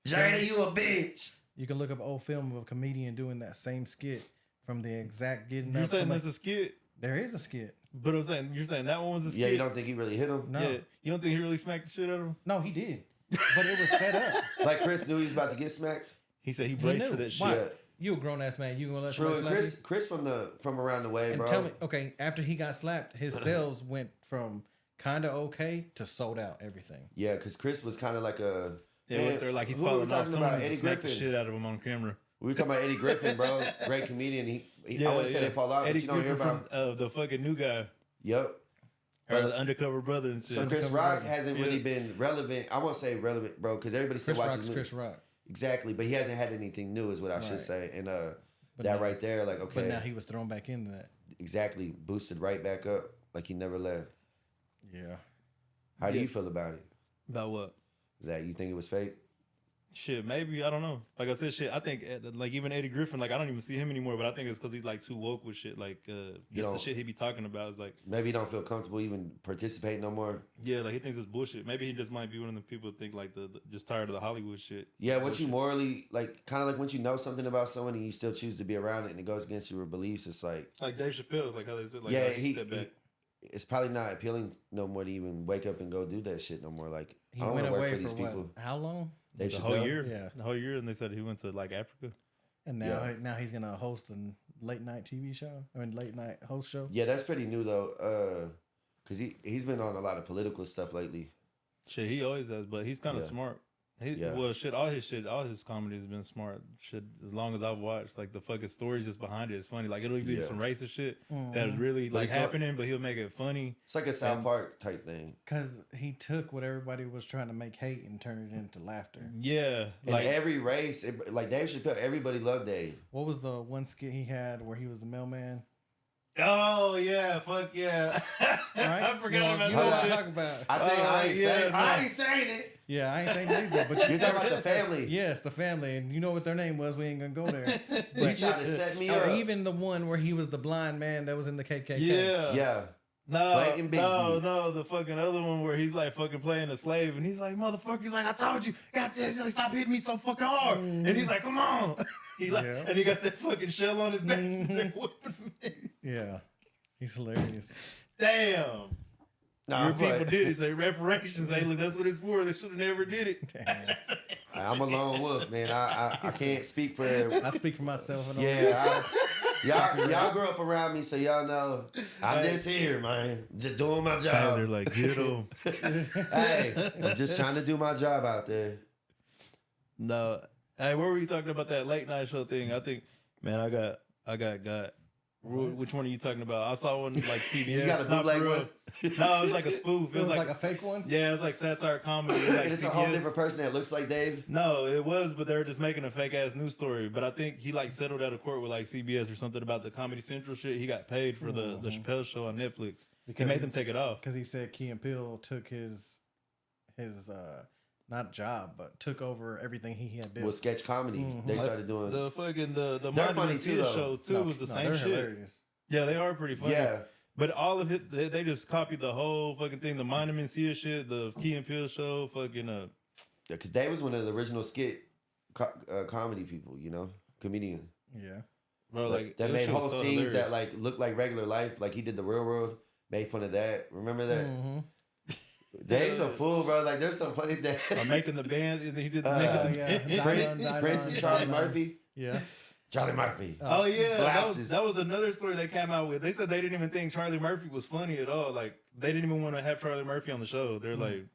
Jada, you a bitch. You can look up old film of a comedian doing that same skit from the exact getting. You're saying there's a skit? There is a skit. But I'm saying you're saying that one was a skit. Yeah, you don't think he really hit him? No. Yeah, you don't think he really smacked the shit out of him? No, he did. But it was set up. Like Chris knew he was about to get smacked. He said he braced for that shit. Why? You a grown ass man. You gonna let True. somebody slap you? Chris from around the way, And bro. tell me, okay, after he got slapped, his sales went from kind of okay to sold out everything. Yeah, because Chris was kind of like a. Yeah, man, they're like he's who we falling were off. talking Someone about just Eddie smacked the Griffin. shit out of him on camera. We were talking about Eddie Griffin, bro. Great comedian. I wouldn't say they fall off, Eddie but you don't hear Griffin about from the fucking new guy. Yep. Or the undercover brother and shit. So Chris Rock hasn't really been relevant. I won't say relevant, bro, because everybody still Chris watches Rock's movies. Chris Rock. Exactly, but he hasn't had anything new, is what I should say. And that right there, like, okay. But now he was thrown back into that. Exactly. Boosted right back up, like he never left. Yeah. How do you feel about it? About what? That you think it was fake? Shit, maybe. I don't know. Like I said, shit, I think, like, even Eddie Griffin, like, I don't even see him anymore, but I think it's because he's, like, too woke with shit. Like, just the shit he be talking about is, like... Maybe he don't feel comfortable even participating no more. Yeah, like, he thinks it's bullshit. Maybe he just might be one of the people who think, like, the just tired of the Hollywood shit. Yeah, once you morally, like, kind of like once you know something about someone and you still choose to be around it and it goes against your beliefs, it's like... Like Dave Chappelle, like how they said, like, yeah, he step back. It's probably not appealing no more to even wake up and go do that shit no more. Like, He I don't went want to work away for these for people. what? How long? Dave The Chappelle? whole year. Yeah. The whole year, and they said he went to, like, Africa. And now he's gonna host a late night TV show. I mean, late night host show. Yeah, that's pretty new though. Cause he's been on a lot of political stuff lately. Shit, he always has, but he's kind of smart. Well, all his comedy has been smart. Shit, as long as I've watched, like the fucking stories just behind it is funny. Like it'll be some racist shit that is really like happening, but he'll make it funny. It's like a South Park type thing. Cause he took what everybody was trying to make hate and turned it into laughter. Yeah, like every race, like Dave Chappelle, everybody loved Dave. What was the one skit he had where he was the mailman? Oh yeah, fuck yeah! Right? I forgot about that. You know what I'm talking about? I ain't saying it. Yeah, I ain't saying it either. But you're talking about the family. Yes, the family, and you know what their name was. We ain't gonna go there. But you trying to set me up? Or even the one where he was the blind man that was in the KKK. Yeah. No, the fucking other one where he's like fucking playing a slave and he's like, motherfucker, he's like, I told you, got this, stop hitting me so fucking hard. And he's like, come on. And he got that fucking shell on his back. Yeah. He's hilarious. Damn. Your people did it. Say reparations. Hey, look, that's what it's for. They should have never did it. Damn. I'm a lone wolf, man. I can't speak for. I speak for myself. Y'all grew up around me, so y'all know I'm just here, man. Just doing my job. They're like, get him. Hey, I'm just trying to do my job out there. No. Hey, what were you talking about that late night show thing? I think, man, I got. Which one are you talking about? I saw one like CBS. You got a bootleg one? No, it was like a spoof. It was like a fake one? Yeah, it was like satire comedy. It was like it's a whole different person that looks like Dave? No, it was, but they were just making a fake ass news story. But I think he like settled out of court with like CBS or something about the Comedy Central shit. He got paid for the Chappelle show on Netflix. Because he made them take it off. Because he said Key and Peele took his not job, but took over everything he had built. With sketch comedy. They started doing the fucking the funny too, show too was the same shit. Hilarious. Yeah, they are pretty funny. Yeah. But all of it, they just copied the whole fucking thing. The Monument Sia shit, the Key and Peele show, fucking Yeah, because Dave was one of the original skit comedy people, you know, comedian. Yeah. Bro, like that made whole so scenes hilarious. that like looked like regular life. Like he did the Real World, made fun of that. Remember that? Mm-hmm. Dave's a fool, bro. Like there's some funny things. Making the band, he did the Prince and Charlie Murphy. Yeah. Charlie Murphy. Oh yeah, that was another story they came out with. They said they didn't even think Charlie Murphy was funny at all. Like they didn't even want to have Charlie Murphy on the show. They're like,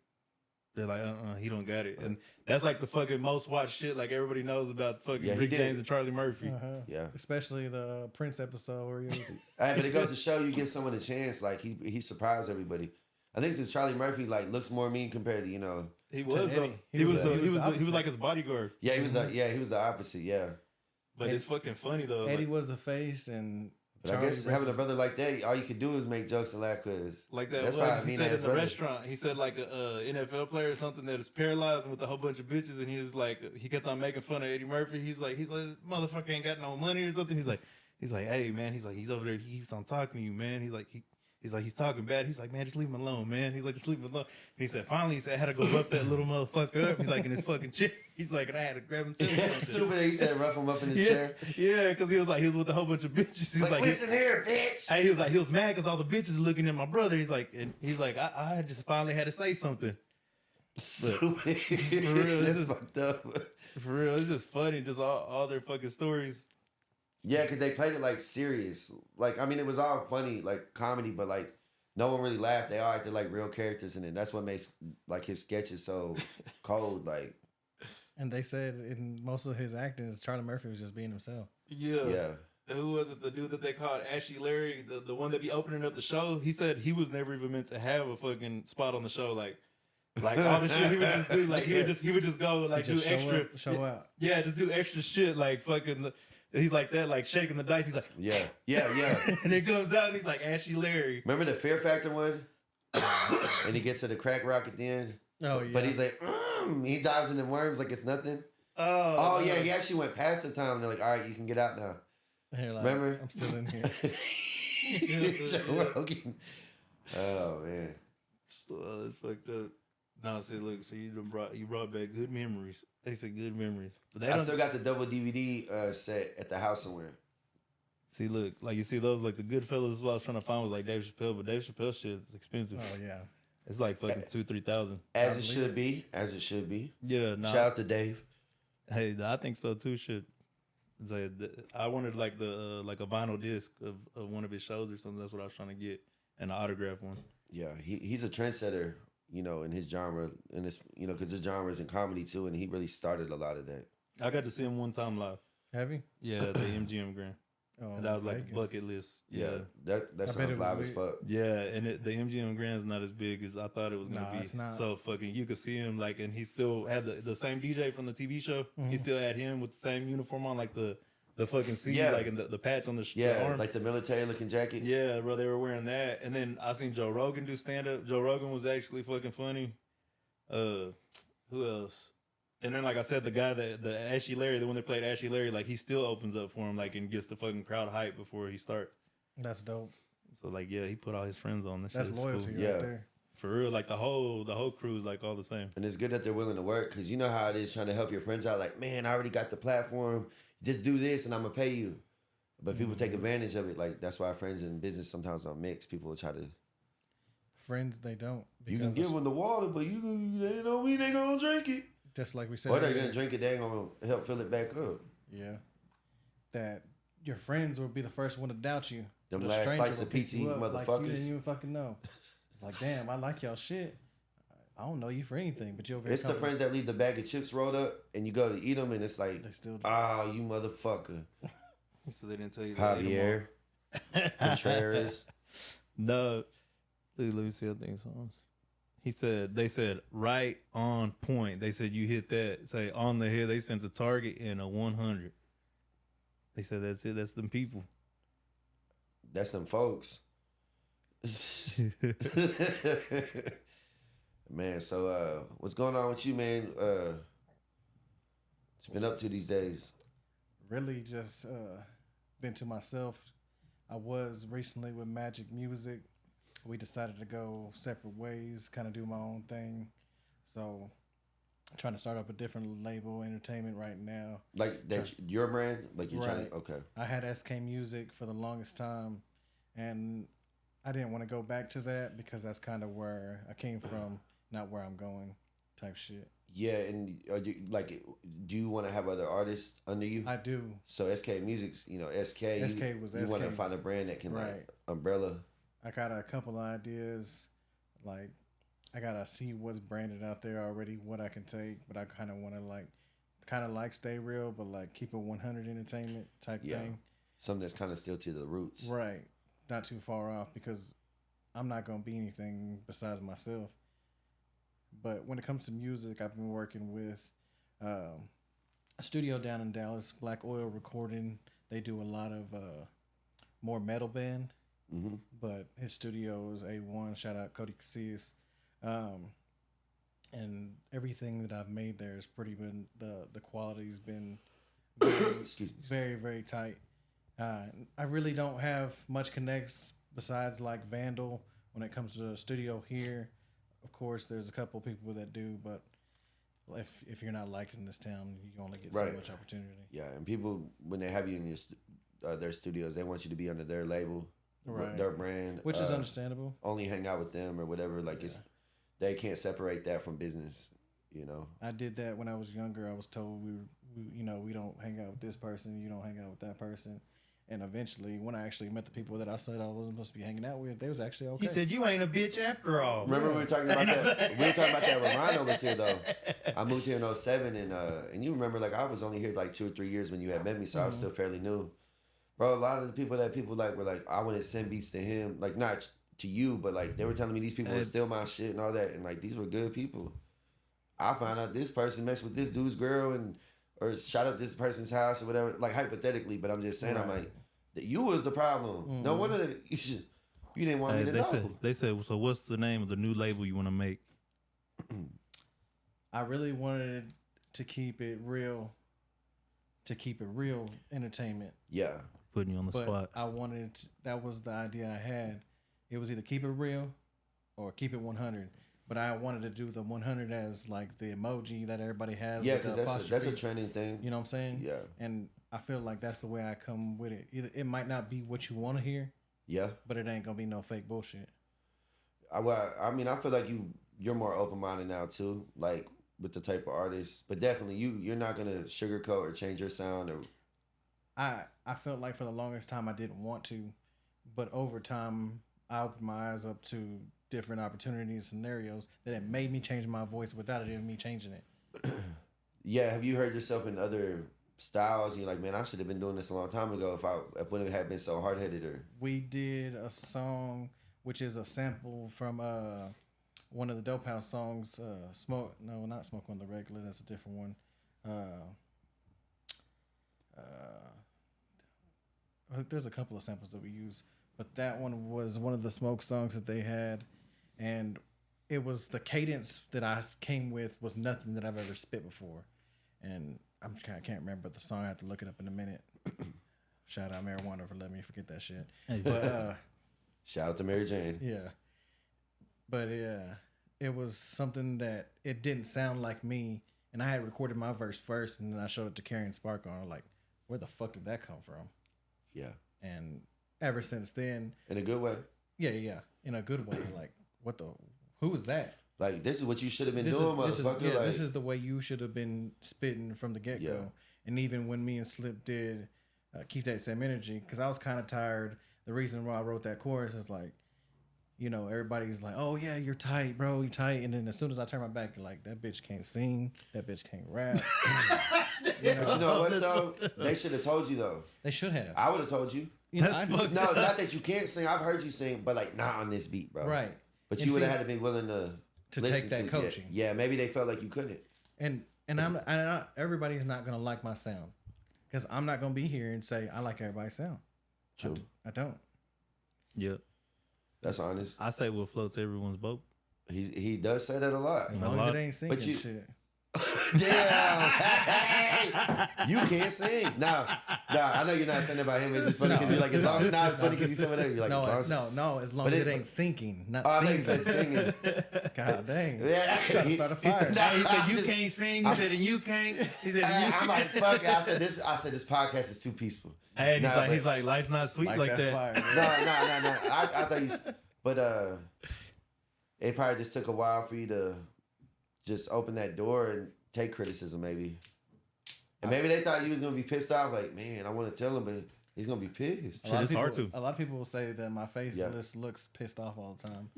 he don't got it. And that's like the fucking most watched shit. Like everybody knows about fucking Rick James and Charlie Murphy. Yeah, especially the Prince episode where he was. Hey, but it goes to show you give someone a chance. Like he surprised everybody. I think it's because Charlie Murphy like looks more mean compared to he was he was like his bodyguard. Yeah, he was the opposite. Yeah. But it's fucking funny though. Eddie was the face, and but I guess having a brother like that, all you could do is make jokes and laugh, cause like that. That's what he said in the restaurant. He said like a NFL player or something that is paralyzed and with a whole bunch of bitches, and he was like, he kept on making fun of Eddie Murphy. He's like, motherfucker ain't got no money or something. He's like, hey man, he's over there. He keeps on talking to you, man. He's like, He's like, he's talking bad. He's like, man, just leave him alone, man. He's like, just leave him alone. And he said, finally, he said, I had to go rough that little motherfucker up. He's like, in his fucking chair. He's like, and I had to grab him to him. Stupid. He said, rough him up in his chair. Yeah, because he was with a whole bunch of bitches. He's like, listen here, bitch. He was mad because all the bitches looking at my brother. He's like, I just finally had to say something. Stupid. For real, That's fucked up. For real, it's just funny, just all their fucking stories. Yeah, because they played it like serious. Like, I mean, it was all funny, like comedy, but like no one really laughed. They all acted like real characters in it. That's what makes like his sketches so cold. Like, and they said in most of his acting, Charlie Murphy was just being himself. Yeah. Who was it? The dude that they called Ashy Larry, the one that be opening up the show. He said he was never even meant to have a fucking spot on the show. Like all the shit he would just do. Like he would just go like do extra show out. Yeah, just do extra shit. Like fucking. He's like that, like shaking the dice. He's like, yeah. And it comes out and he's like, Ashy Larry. Remember the Fear Factor one? And he gets to the crack rock at the end. Oh, yeah. But he's like, he dives in the worms like it's nothing. Oh, yeah, he actually went past the time. They're like, all right, you can get out now. Like, remember? I'm still in here. Joe Rogan. Oh, man. It's fucked up. No, see, look, so you brought back good memories. They said good memories. But I still got the double DVD set at the house somewhere. See, look, like you see those, like the Goodfellas is what I was trying to find was like Dave Chappelle, but Dave Chappelle shit is expensive. Oh, yeah. It's like fucking $2,000-$3,000. As it should be. As it should be. Yeah, nah. Shout out to Dave. Hey, I think so too. Shit. I wanted like the like a vinyl disc of one of his shows or something. That's what I was trying to get, and an autograph one. Yeah, he's a trendsetter, you know, in his genre, and this, you know, because his genre is in comedy too, and he really started a lot of that. I got to see him one time live. Have you? Yeah, the MGM Grand. Oh, and that was like a bucket list. Yeah, that sounds live as fuck. Yeah, and the MGM Grand's not as big as I thought it was gonna be. It's not. So fucking, you could see him like, and he still had the same DJ from the TV show. Mm-hmm. He still had him with the same uniform on, like the fucking C, like and the patch on the arm. Like the military looking jacket. Yeah, bro, they were wearing that. And then I seen Joe Rogan do stand up. Joe Rogan was actually fucking funny. Who else? And then, like I said, the guy the Ashy Larry, the one that played Ashy Larry, like he still opens up for him, like, and gets the fucking crowd hype before he starts. That's dope. So like, yeah, he put all his friends on this. That's loyalty right there. For real, like the whole crew is like all the same. And it's good that they're willing to work, because you know how it is trying to help your friends out. Like, man, I already got the platform. Just do this and I'm gonna pay you. But people take advantage of it. Like, that's why friends in business sometimes don't mix. People will try to. Friends, they don't. You can give them the water, but they don't mean they gonna drink it. Just like we said. Or they're gonna drink it, they ain't gonna help fill it back up. Yeah. That your friends will be the first one to doubt you. Them last slice of pizza motherfuckers. Like you didn't even fucking know. It's like, damn, I like y'all shit. I don't know you for anything, but you're very It's the friends that leave the bag of chips rolled up and you go to eat them and it's like, they still you motherfucker. So they didn't tell you Javier. Contreras. No. Let me see how things songs. They said right on point. They said you hit that. Say on the head. They sent a target and a 100. They said that's it. That's them people. That's them folks. Man, so what's going on with you, man? What you been up to these days? Really just been to myself. I was recently with Magic Music. We decided to go separate ways, kind of do my own thing. So I'm trying to start up a different label, entertainment right now. Like that, your brand? Like you're trying to, okay. I had SK Music for the longest time, and I didn't want to go back to that because that's kind of where I came from, not where I'm going type shit. Yeah, and do you want to have other artists under you? I do. So SK Music's, SK. SK was SK. You want to find a brand that can like umbrella. I got a couple of ideas. Like, I gotta see what's branded out there already, what I can take, but I kind of want to stay real, but like keep it 100 entertainment type thing. Something that's kind of still to the roots. Right. Not too far off, because I'm not gonna be anything besides myself. But when it comes to music, I've been working with a studio down in Dallas, Black Oil Recording. They do a lot of more metal band. Mm-hmm. But his studio is A1. Shout out Cody Keyz. And everything that I've made there has pretty been, the quality's been very, very, very tight. I really don't have much connects besides like Vandal, when it comes to the studio here, of course, there's a couple people that do, but if you're not liked in this town, you only get so much opportunity. Yeah, and people, when they have you in your their studios, they want you to be under their label, their brand. Which is understandable. Only hang out with them or whatever. Like, they can't separate that from business, you know? I did that when I was younger. I was told we don't hang out with this person, you don't hang out with that person. And eventually, when I actually met the people that I said I wasn't supposed to be hanging out with, they was actually okay. He said, "You ain't a bitch after all." Remember we were talking about that? We were talking about that when Rhino was here, though. I moved here in 2007, and you remember, like, I was only here like 2 or 3 years when you had met me, so I was still fairly new. Bro, a lot of the people like were like, I wouldn't send beats to him, like, not to you, but like they were telling me these people would steal my shit and all that, and like these were good people. I found out this person messed with this dude's girl or shot up this person's house or whatever, like hypothetically, but I'm just saying, I'm like, you was the problem. No wonder that you didn't want me to know. They said, so what's the name of the new label you want to make? I really wanted to keep it real entertainment. Yeah. Putting you on the spot. I wanted, that was the idea I had. It was either keep it real or keep it 100. But I wanted to do the 100 as like the emoji that everybody has. Yeah, because that's a trending thing. You know what I'm saying? Yeah. And I feel like that's the way I come with it. Either it might not be what you want to hear. Yeah. But it ain't gonna be no fake bullshit. I mean, I feel like you're more open minded now too, like with the type of artist. But definitely, you're not gonna sugarcoat or change your sound. Or I felt like for the longest time I didn't want to, but over time I opened my eyes up to different opportunities, scenarios that it made me change my voice without it even me changing it. Yeah, have you heard yourself in other styles? And you're like, man, I should have been doing this a long time ago if I wouldn't have been so hard headed. Or we did a song which is a sample from one of the Dope House songs. Not Smoke on the Regular. That's a different one. There's a couple of samples that we use, but that one was one of the Smoke songs that they had. And it was the cadence that I came with was nothing that I've ever spit before. And I can't remember the song. I have to look it up in a minute. Shout out Marijuana for letting me forget that shit. But shout out to Mary Jane. Yeah. But it was something that it didn't sound like me. And I had recorded my verse first, and then I showed it to Carrie and Spark on. Like, where the fuck did that come from? Yeah. And ever since then, in a good way. Yeah, in a good way. Like, who was that? Like, this is what you should have been doing, motherfucker. This is the way you should have been spitting from the get go. Yeah. And even when me and Slip did Keep That Same Energy, because I was kind of tired. The reason why I wrote that chorus is like, you know, everybody's like, oh yeah, you're tight, bro, you're tight. And then as soon as I turn my back, you're like, that bitch can't sing, that bitch can't rap. But you know what though? They should have told you though. They should have. I would have told you. No, not that you can't sing. I've heard you sing, but like not on this beat, bro. Right. But you would have had to be willing to take that coaching. Yeah, maybe they felt like you couldn't. And everybody's not gonna like my sound, because I'm not gonna be here and say I like everybody's sound. True. I don't. Yep. That's honest. I say what floats everyone's boat. He does say that a lot. As long as it ain't singing shit. Damn. You can't sing. Nah, I know you're not saying about him. It's just funny because you're like, it's funny because he's somewhere there. You're like, as long as it ain't sinking, not singing. Singing. God dang. Yeah. I'm trying to start a fire. He said you can't sing. He said, and you can't. He said, and you I'm like, fuck it. I said this podcast is too peaceful. Hey, and he's like, life's not sweet like that. No. I thought you, but it probably just took a while for you to just open that door and take criticism, maybe. And maybe they thought you was gonna be pissed off. Like, man, I want to tell him, but he's gonna be pissed. It's hard to. A lot of people will say that my face just looks pissed off all the time.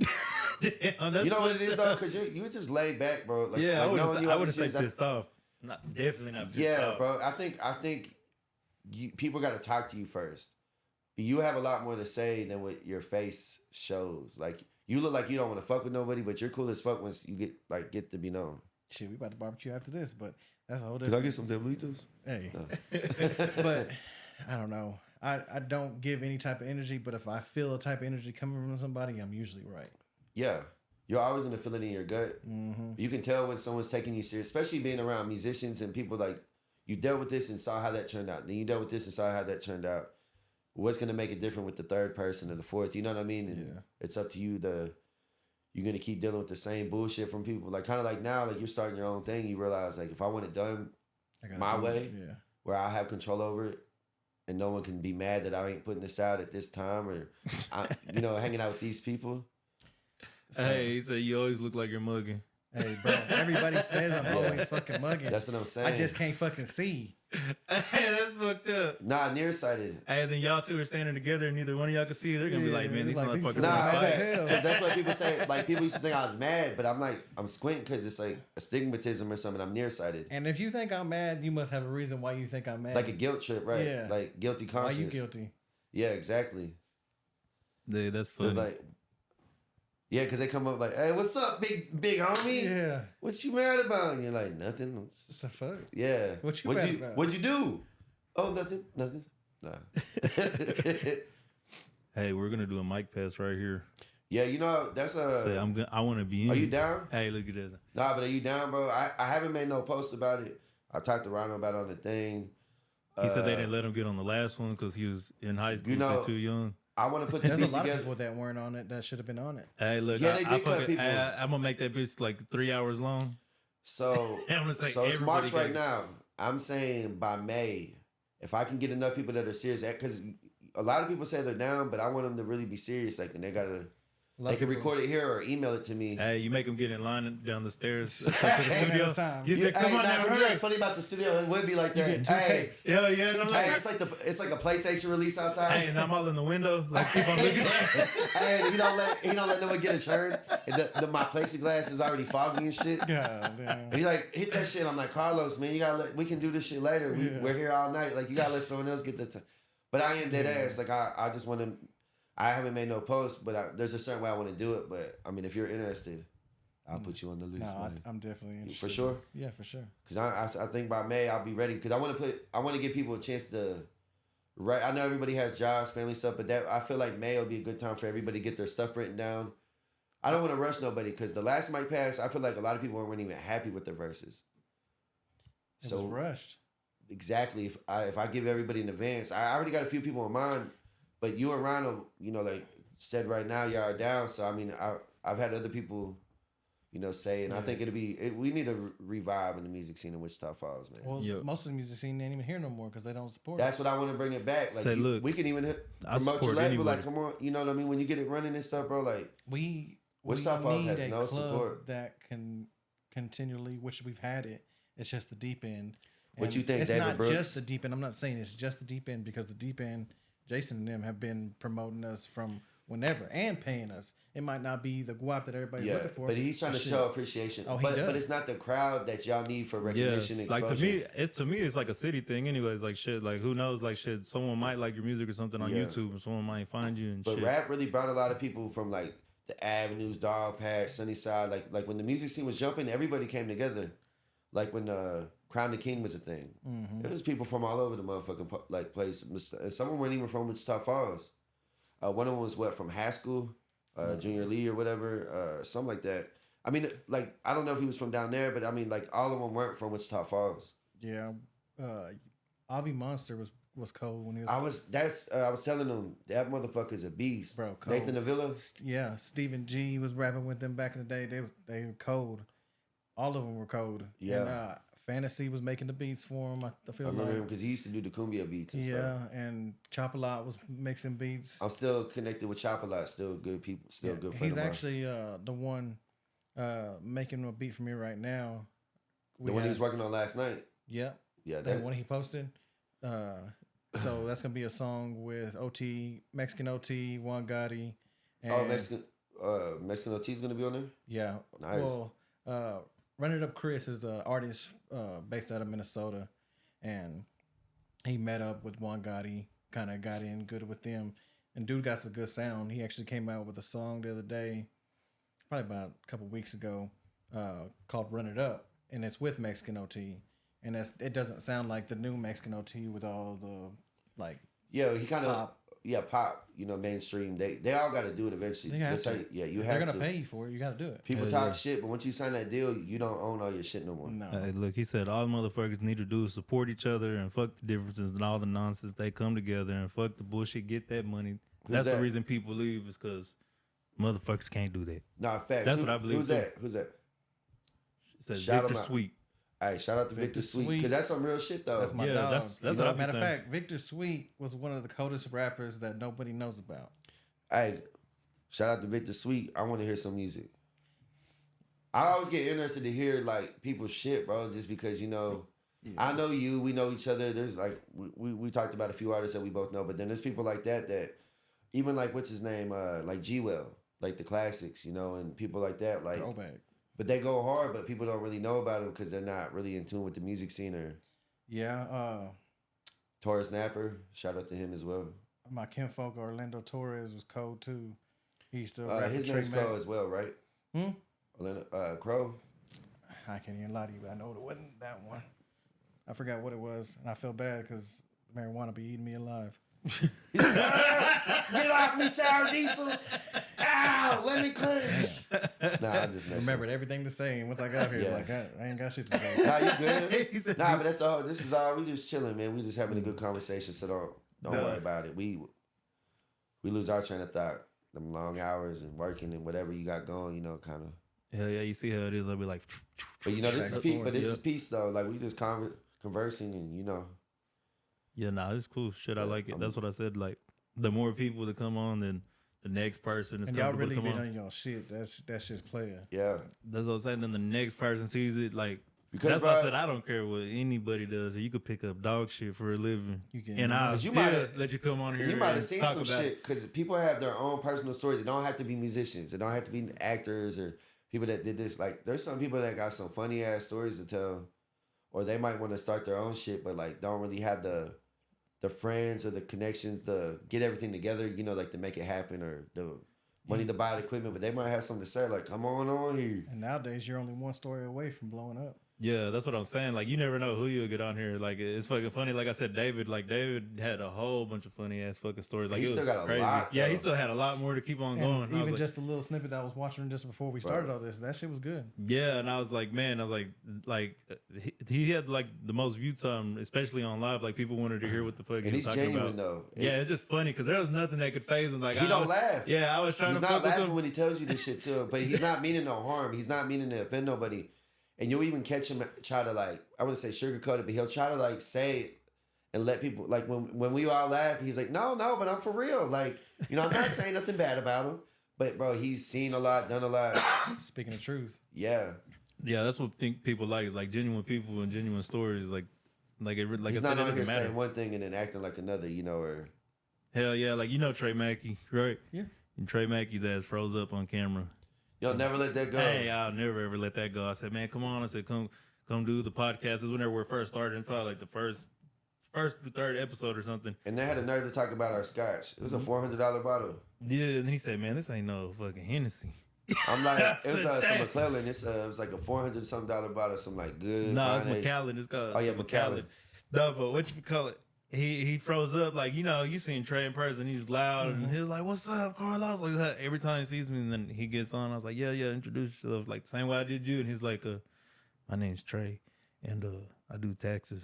You know what it is though, because you just laid back, bro. Like, yeah, like I wouldn't say pissed off. Definitely not pissed off. Yeah, bro. I think people got to talk to you first. You have a lot more to say than what your face shows. Like, you look like you don't want to fuck with nobody, but you're cool as fuck once you get to be known. Shit, we about to barbecue after this, but that's a whole different. Can I get some Diablitos? Hey, no. But I don't know. I don't give any type of energy, but if I feel a type of energy coming from somebody, I'm usually right. Yeah, you're always gonna feel it in your gut. Mm-hmm. You can tell when someone's taking you serious, especially being around musicians and people like you dealt with this and saw how that turned out. Then you dealt with this and saw how that turned out. what's gonna make it different with the third person or the fourth? You know what I mean? And it's up to you. You're gonna keep dealing with the same bullshit from people. Like kind of like now, like you're starting your own thing. You realize like if I want it done my way, where I have control over it, and no one can be mad that I ain't putting this out at this time, or hanging out with these people. So, hey, he said you always look like you're mugging. Hey, bro, everybody says I'm always fucking mugging. That's what I'm saying. I just can't fucking see. Hey, that's fucked up. Nah, nearsighted. Hey, then y'all two are standing together and neither one of y'all can see. They're gonna be like, man, these motherfuckers are mad. Because that's what people say. Like, people used to think I was mad, but I'm squinting because it's like a stigmatism or something. I'm nearsighted. And if you think I'm mad, you must have a reason why you think I'm mad. Like a guilt trip, right? Yeah. Like guilty conscience. Why you guilty? Yeah, exactly. Dude, that's funny. Like, yeah, because they come up like, hey, what's up, big homie? Yeah. What you mad about? And you're like, nothing. What the fuck? Yeah. What you mad about? What'd you do? Oh, nothing. Nah. Hey, we're gonna do a mic pass right here. Yeah, that's a. I want to be in. Are you down? Hey, look at this. Nah, but are you down, bro? I haven't made no post about it. I talked to Rhino about it on the thing. He said they didn't let him get on the last one because he was in high school, too young. I want to put the There's beat a lot together. of people that weren't on it that should have been on it. Hey, look, I'm gonna make that bitch like 3 hours long. So, it's March right now. I'm saying by May, if I can get enough people that are serious, because a lot of people say they're down, but I want them to really be serious. Like, and they can record it here or email it to me. Hey, you make them get in line down the stairs to the studio. You said, "Come on now." What's funny about the studio? It would be like that. You get 2 takes. Yeah. It's like a PlayStation release outside. Hey, and I'm all in the window, like keep on looking. Hey, he don't let no one get a turn. And my plexiglass is already foggy and shit. God damn. And he's like, hit that shit. I'm like, Carlos, man, we can do this shit later. We're here all night. Like, you gotta let someone else get the time. But I am dead ass. Like, I just want to. I haven't made no post, but there's a certain way I want to do it. But I mean, if you're interested, I'll put you on the list. No, I'm definitely interested. For sure. Yeah, for sure. Because I think by May I'll be ready. Because I want to give people a chance to. Right, I know everybody has jobs, family stuff, but I feel like May will be a good time for everybody to get their stuff written down. I don't want to rush nobody because the last mic pass, I feel like a lot of people weren't even happy with their verses. It was rushed. Exactly. If I give everybody an advance, I already got a few people in mind. But you and Rhino, like said right now, y'all are down. So, I mean, I've had other people, say, and I think we need a revive in the music scene in Wichita Falls, man. Well, most of the music scene ain't even here no more because they don't support That's what I want to bring it back. Like, look, we can even promote your label. Like, come on, you know what I mean? When you get it running and stuff, bro, like, Wichita Falls has no support. That can continually, which we've had it, it's just the deep end. And what you think, it's David not Brooks? Just the deep end. I'm not saying it's just the deep end because the deep end, Jason and them have been promoting us from whenever and paying us. It might not be the guap that everybody's looking for. But he's trying to show appreciation. Oh, but it's not the crowd that y'all need for recognition. Like to me, it's like a city thing. Anyways, like shit. Like who knows? Like shit. Someone might like your music or something on YouTube, and someone might find you and shit. But rap really brought a lot of people from like the Avenues, Dog Patch, Sunnyside. Like when the music scene was jumping, everybody came together. Like when Crown the King was a thing. Mm-hmm. It was people from all over the motherfucking place. And some of them weren't even from Wichita Falls. One of them was from Haskell, Junior Lee or whatever, something like that. I mean, like, I don't know if he was from down there, but I mean, like, all of them weren't from Wichita Falls. Yeah. Avi Monster was cold when he was... I was telling them, that motherfucker's a beast. Bro, cold. Nathan Avila? Yeah, Stephen G was rapping with them back in the day. They were cold. All of them were cold. Yeah. And Fantasy was making the beats for him. I remember him because he used to do the cumbia beats and stuff. Yeah, and Chop-A-Lot was mixing beats. I'm still connected with Chop-A-Lot. Still good people. Still good friends. He's actually the one making a beat for me right now. The one he was working on last night? Yeah. Yeah. The one he posted. So that's going to be a song with Mexican OT, Juan Gotti. And Mexican OT is going to be on there? Yeah. Nice. Well, Run It Up Chris is the artist based out of Minnesota, and he met up with Juan Gotti, kind of got in good with them, and dude got some good sound. He actually came out with a song the other day, probably about a couple weeks ago, called Run It Up, and it's with Mexican OT, and it doesn't sound like the new Mexican OT with all the like he kind of pop, mainstream. They all got to do it eventually. You have to. You have They're to. gonna pay you for it. You got to do it. People talk shit, but once you sign that deal, you don't own all your shit no more. No. Hey, look, he said all motherfuckers need to do is support each other and fuck the differences and all the nonsense. They come together and fuck the bullshit, get that money. That's the reason people leave is because motherfuckers can't do that. Nah, facts. That's what I believe. Who's that? It says Shout Victor Sweet. All right, shout out to Victor Sweet because that's some real shit though. That's my dog. That's what I'm matter of saying. fact, Victor Sweet was one of the coldest rappers that nobody knows about. Hey, shout out to Victor Sweet. I want to hear some music. I always get interested to hear like people's shit, bro, just because I know you, we know each other. There's like we talked about a few artists that we both know, but then there's people like that even like what's his name, like G-Well, like the classics, and people like that, like Throwback. But they go hard, but people don't really know about them because they're not really in tune with the music scene. Or Torres Napper, shout out to him as well. My kinfolk Orlando Torres was cold too. He used to his name's Crow as well, right? Orlando Crow. I can't even lie to you, but I know it wasn't that one. I forgot what it was, and I feel bad because marijuana be eating me alive. Get off me, sour diesel! Ow! Let me clench. Nah, I just remembered everything the same once I got here. Like I ain't got shit to say. Nah, you good? Nah, but that's all. This is all. We just chilling, man. We just having a good conversation. So don't worry about it. We lose our train of thought. Them long hours and working and whatever you got going, kind of. Hell yeah, you see how it is. I'll be like. But this is peace. But this is peace though. Like we just conversing and Yeah, nah, it's cool. Shit, I like it. That's what I said. Like, the more people that come on, then the next person is and y'all really been on your shit. That's just player. Yeah, that's what I'm saying. Then the next person sees it. Like, because that's why I said I don't care what anybody does. You could pick up dog shit for a living, and I'll let you come on here. You might have seen some shit because people have their own personal stories. It don't have to be musicians. It don't have to be actors or people that did this. Like, there's some people that got some funny ass stories to tell, or they might want to start their own shit, but like don't really have the friends or the connections to get everything together, like to make it happen, or the money to buy the equipment, but they might have something to say, like, come on here. And nowadays, you're only one story away from blowing up. Yeah, that's what I'm saying. Like, you never know who you'll get on here. Like, it's fucking funny. Like I said, David had a whole bunch of funny ass fucking stories. Like, he still got crazy. A lot. Yeah, he still had a lot more to keep on going. Even just a little snippet that I was watching just before we started all this, that shit was good. Yeah, and I was like, man, he had like the most view time, especially on live. Like, people wanted to hear what the fuck he was talking genuine, about. Though. Yeah, it's just funny because there was nothing that could phase him. Like, he don't laugh. Yeah, I was trying to. He's not laughing when he tells you this shit too, but he's not meaning no harm. He's not meaning to offend nobody. And you'll even catch him try to like, I wouldn't say sugarcoat it, but he'll try to like say it and let people, like when we all laugh, he's like, no, but I'm for real. Like, I'm not saying nothing bad about him, but bro, he's seen a lot, done a lot. Speaking the truth. Yeah, that's what people like is like genuine people and genuine stories. Like he's not on here saying one thing and then acting like another, or. Hell yeah, like Trey Mackey, right? Yeah. And Trey Mackey's ass froze up on camera. You'll never let that go. Hey, I'll never ever let that go. I said, man, come on. I said, come do the podcast. This is whenever we first started. It's probably like the first to third episode or something. And they had a nerve to talk about our scotch. It was a $400 bottle. Yeah, and then he said, man, this ain't no fucking Hennessy. I'm like, it was some McClellan. It was like a $400-something bottle, some like good. No, it's Macallan. It's called. Oh yeah, Macallan. No, but what you call it? He froze up like you seen Trey in person. He's loud and he was like, "What's up, Carlos?" Like that every time he sees me, and then he gets on. I was like, "Yeah, introduce yourself." Like the same way I did you, and he's like, "My name's Trey, and I do taxes."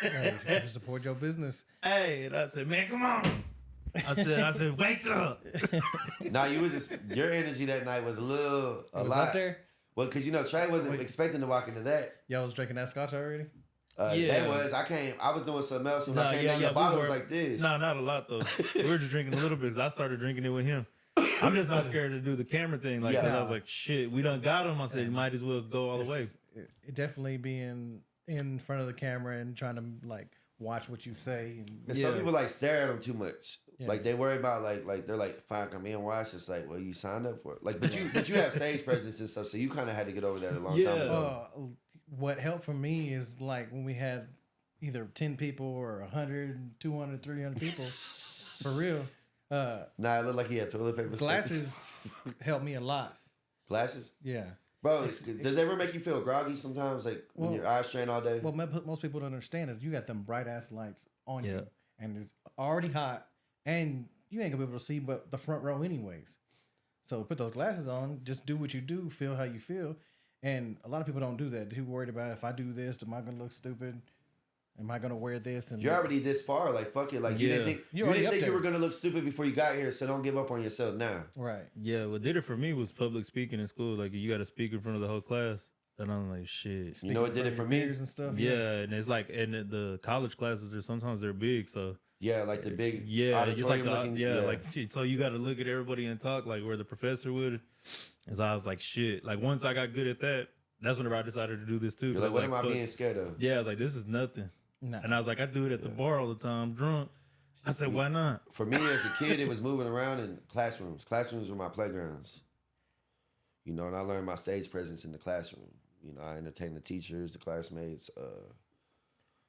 Hey, you support your business. Hey, and I said, "Man, come on." I said, "Wake up." Nah, you was just your energy that night was a lot. Up there? Well, because Trey wasn't expecting to walk into that. Y'all was drinking that scotch already? Yeah. That was. I was doing something else, and when I came down, the bottle was like this. No, not a lot though. We were just drinking a little bit because I started drinking it with him. I'm just not scared to do the camera thing. Like, I was like, shit, we done got him. I said, you might as well go all the way. It definitely being in front of the camera and trying to like watch what you say. And some people like stare at them too much. Yeah. Like they worry about like they're like, fine, come in and watch. It's like, well, you signed up for it. Like, but you have stage presence and stuff, so you kind of had to get over that a long time ago. What helped for me is like when we had either 10 people or 100, 200, 300 people. For real. Nah, it looked like he had toilet paper. Glasses helped me a lot. Glasses? Yeah. Bro, does it ever make you feel groggy sometimes? Like when your eyes strain all day? Well, most people don't understand is you got them bright ass lights on you. And it's already hot. and you ain't gonna be able to see but the front row anyways. So put those glasses on, just do what you do, feel how you feel. And a lot of people don't do that. They're worried about, if I do this, am I gonna look stupid? Am I gonna wear this? And you're already this far. Like, fuck it. Like, you didn't think you were gonna look stupid before you got here. So don't give up on yourself now. Right. Yeah. What did it for me was public speaking in school. Like, you got to speak in front of the whole class. And I'm like, shit. You know what did it for me? And stuff. Yeah, and it's like, and the college classes are sometimes they're big, so yeah, like the big just like looking, like shit. So you got to look at everybody and talk like where the professor would. And so I was like, shit. Like once I got good at that, that's whenever I decided to do this too. You're like, what am I being scared of? Yeah, I was like, this is nothing. Nah. And I was like, I do it at the bar all the time, drunk. I said, why not? For me as a kid, it was moving around in classrooms. Classrooms were my playgrounds. You know, and I learned my stage presence in the classroom. You know, I entertained the teachers, the classmates.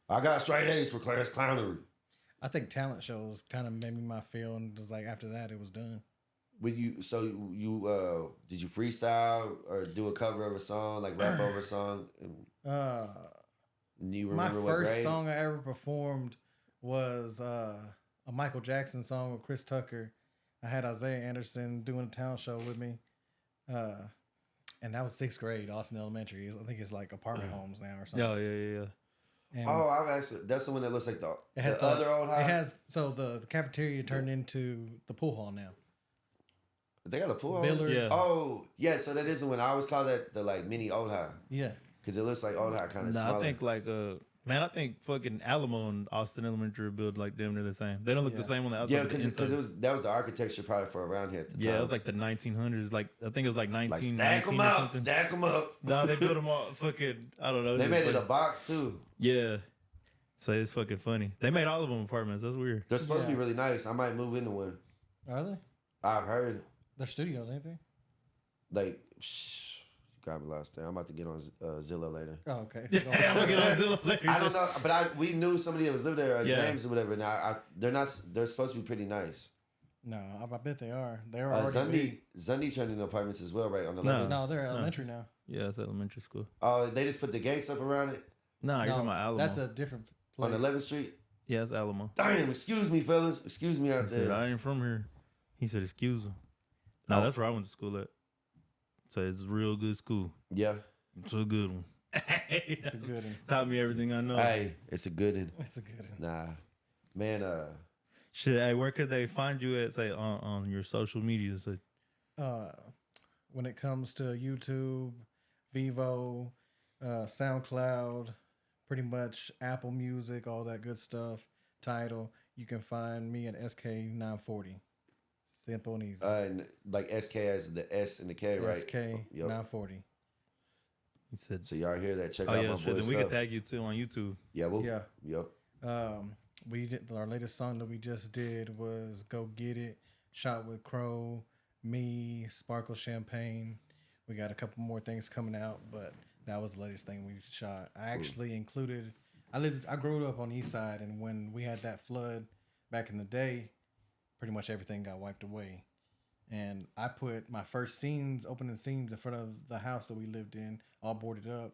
I got straight A's for class clownery. I think talent shows kind of made me my feel, and just like after that, it was done. Did you freestyle or do a cover of a song, like rap over a song? You remember my first song I ever performed was a Michael Jackson song with Chris Tucker. I had Isaiah Anderson doing a talent show with me. And that was 6th grade, Austin Elementary. I think it's like apartment homes now or something. Oh, yeah. And I've actually, that's the one that looks like the other old house? It has, so the cafeteria turned into the pool hall now. They got a pool hall? Billards. Yeah. Oh, yeah, so that is the one. I always call that the like mini old house. Yeah. Because it looks like old house kind of smaller. I think like, I think fucking Alamo and Austin Elementary build like damn near the same. They don't look the same on the outside. Yeah, because that was the architecture probably for around here at the time. Yeah, it was like the 1900s. Like I think it was like 1919 stack them or up, something. stack them up. No, they built them all fucking. I don't know. They made it a box too. Yeah, so it's fucking funny. They made all of them apartments. That's weird. They're supposed to be really nice. I might move into one. Are they? I've heard. They're studios, ain't they? Like, got me lost there. I'm about to get on Zillow later. Oh, okay. I'm gonna get on Zillow later. I don't know, but we knew somebody that was lived there, James or whatever. Now they're supposed to be pretty nice. No, I bet they are. They're already Zundy turned into apartments as well, right? On the No, they're elementary now. Yeah, it's elementary school. Oh, they just put the gates up around it? No, you're talking about Alamo. That's a different place. On 11th Street? Yeah, it's Alamo. Damn, excuse me, fellas. Excuse me out there. Said, I ain't from here. He said, excuse him. No, that's where I went to school at. So it's a real good school. Yeah. It's a good one. It's a good one. Taught me everything I know. Hey, it's a good one. It's a good one. Nah. Man, Shit, hey, where could they find you at, say, on your social media? So, when it comes to YouTube, Vivo, SoundCloud, pretty much Apple Music, all that good stuff, Tidal, you can find me at SK940. Simple and easy. and like SK as the S and the K, right? SK940. you said, So y'all hear that? Check out my boy Then we stuff. can tag you too on YouTube. Yeah, we'll, Yeah. Yep. We did our latest song that we just did was "Go Get It," shot with Crow, me, Sparkle Champagne. We got a couple more things coming out, but that was the latest thing we shot. I actually included. I grew up on the East Side, and when we had that flood back in the day, pretty much everything got wiped away. And I put my first opening scenes in front of the house that we lived in, all boarded up.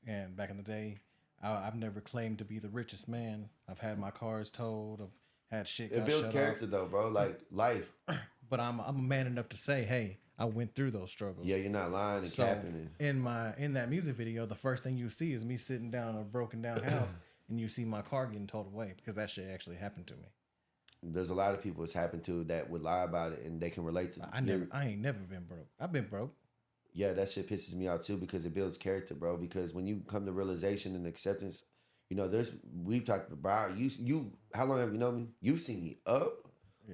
And back in the day, I've never claimed to be the richest man. I've had my cars towed. I've had shit. It builds character though, bro. Like life. But I'm a man enough to say, hey, I went through those struggles. Yeah, you're not lying and capping it. In that music video, the first thing you see is me sitting down in a broken down house, and you see my car getting towed away because that shit actually happened to me. There's a lot of people it's happened to that would lie about it and they can relate to it. I ain't never been broke. I've been broke. Yeah, that shit pisses me off too because it builds character, bro. Because when you come to realization and acceptance, you know, we've talked about you. How long have you known me? You've seen me up,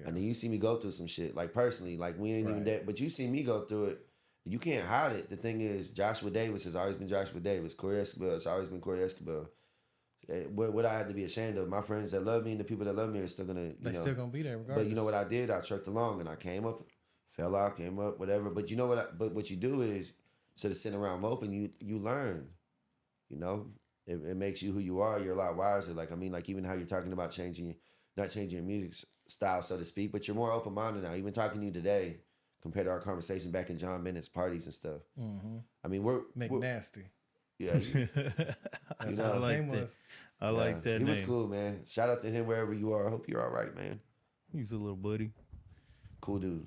and then you see me go through some shit. Like personally, like we ain't even that, but you see me go through it. You can't hide it. The thing is, Joshua Davis has always been Joshua Davis. Corey Escobar has always been Corey Escobar. What I have to be ashamed of? My friends that love me and the people that love me are still gonna. Still gonna be there regardless. But you know what I did? I trucked along and I came up, fell out, came up, whatever. But you know what? But what you do is instead of sitting around moping, you learn. You know, it makes you who you are. You're a lot wiser. Like even how you're talking about not changing your music style, so to speak. But you're more open minded now. Even talking to you today, compared to our conversation back in John Bennett's parties and stuff. Mm-hmm. I mean, we're McNasty. Yeah, that's what his name was. I like that he name. was cool, man. Shout out to him wherever you are. I hope you're all right, man. He's a little buddy. Cool dude.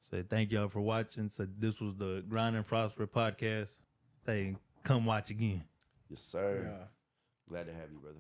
Say thank y'all for watching. So this was the Grind and Prosper podcast. Say come watch again. Yes, sir. Yeah. Glad to have you, brother.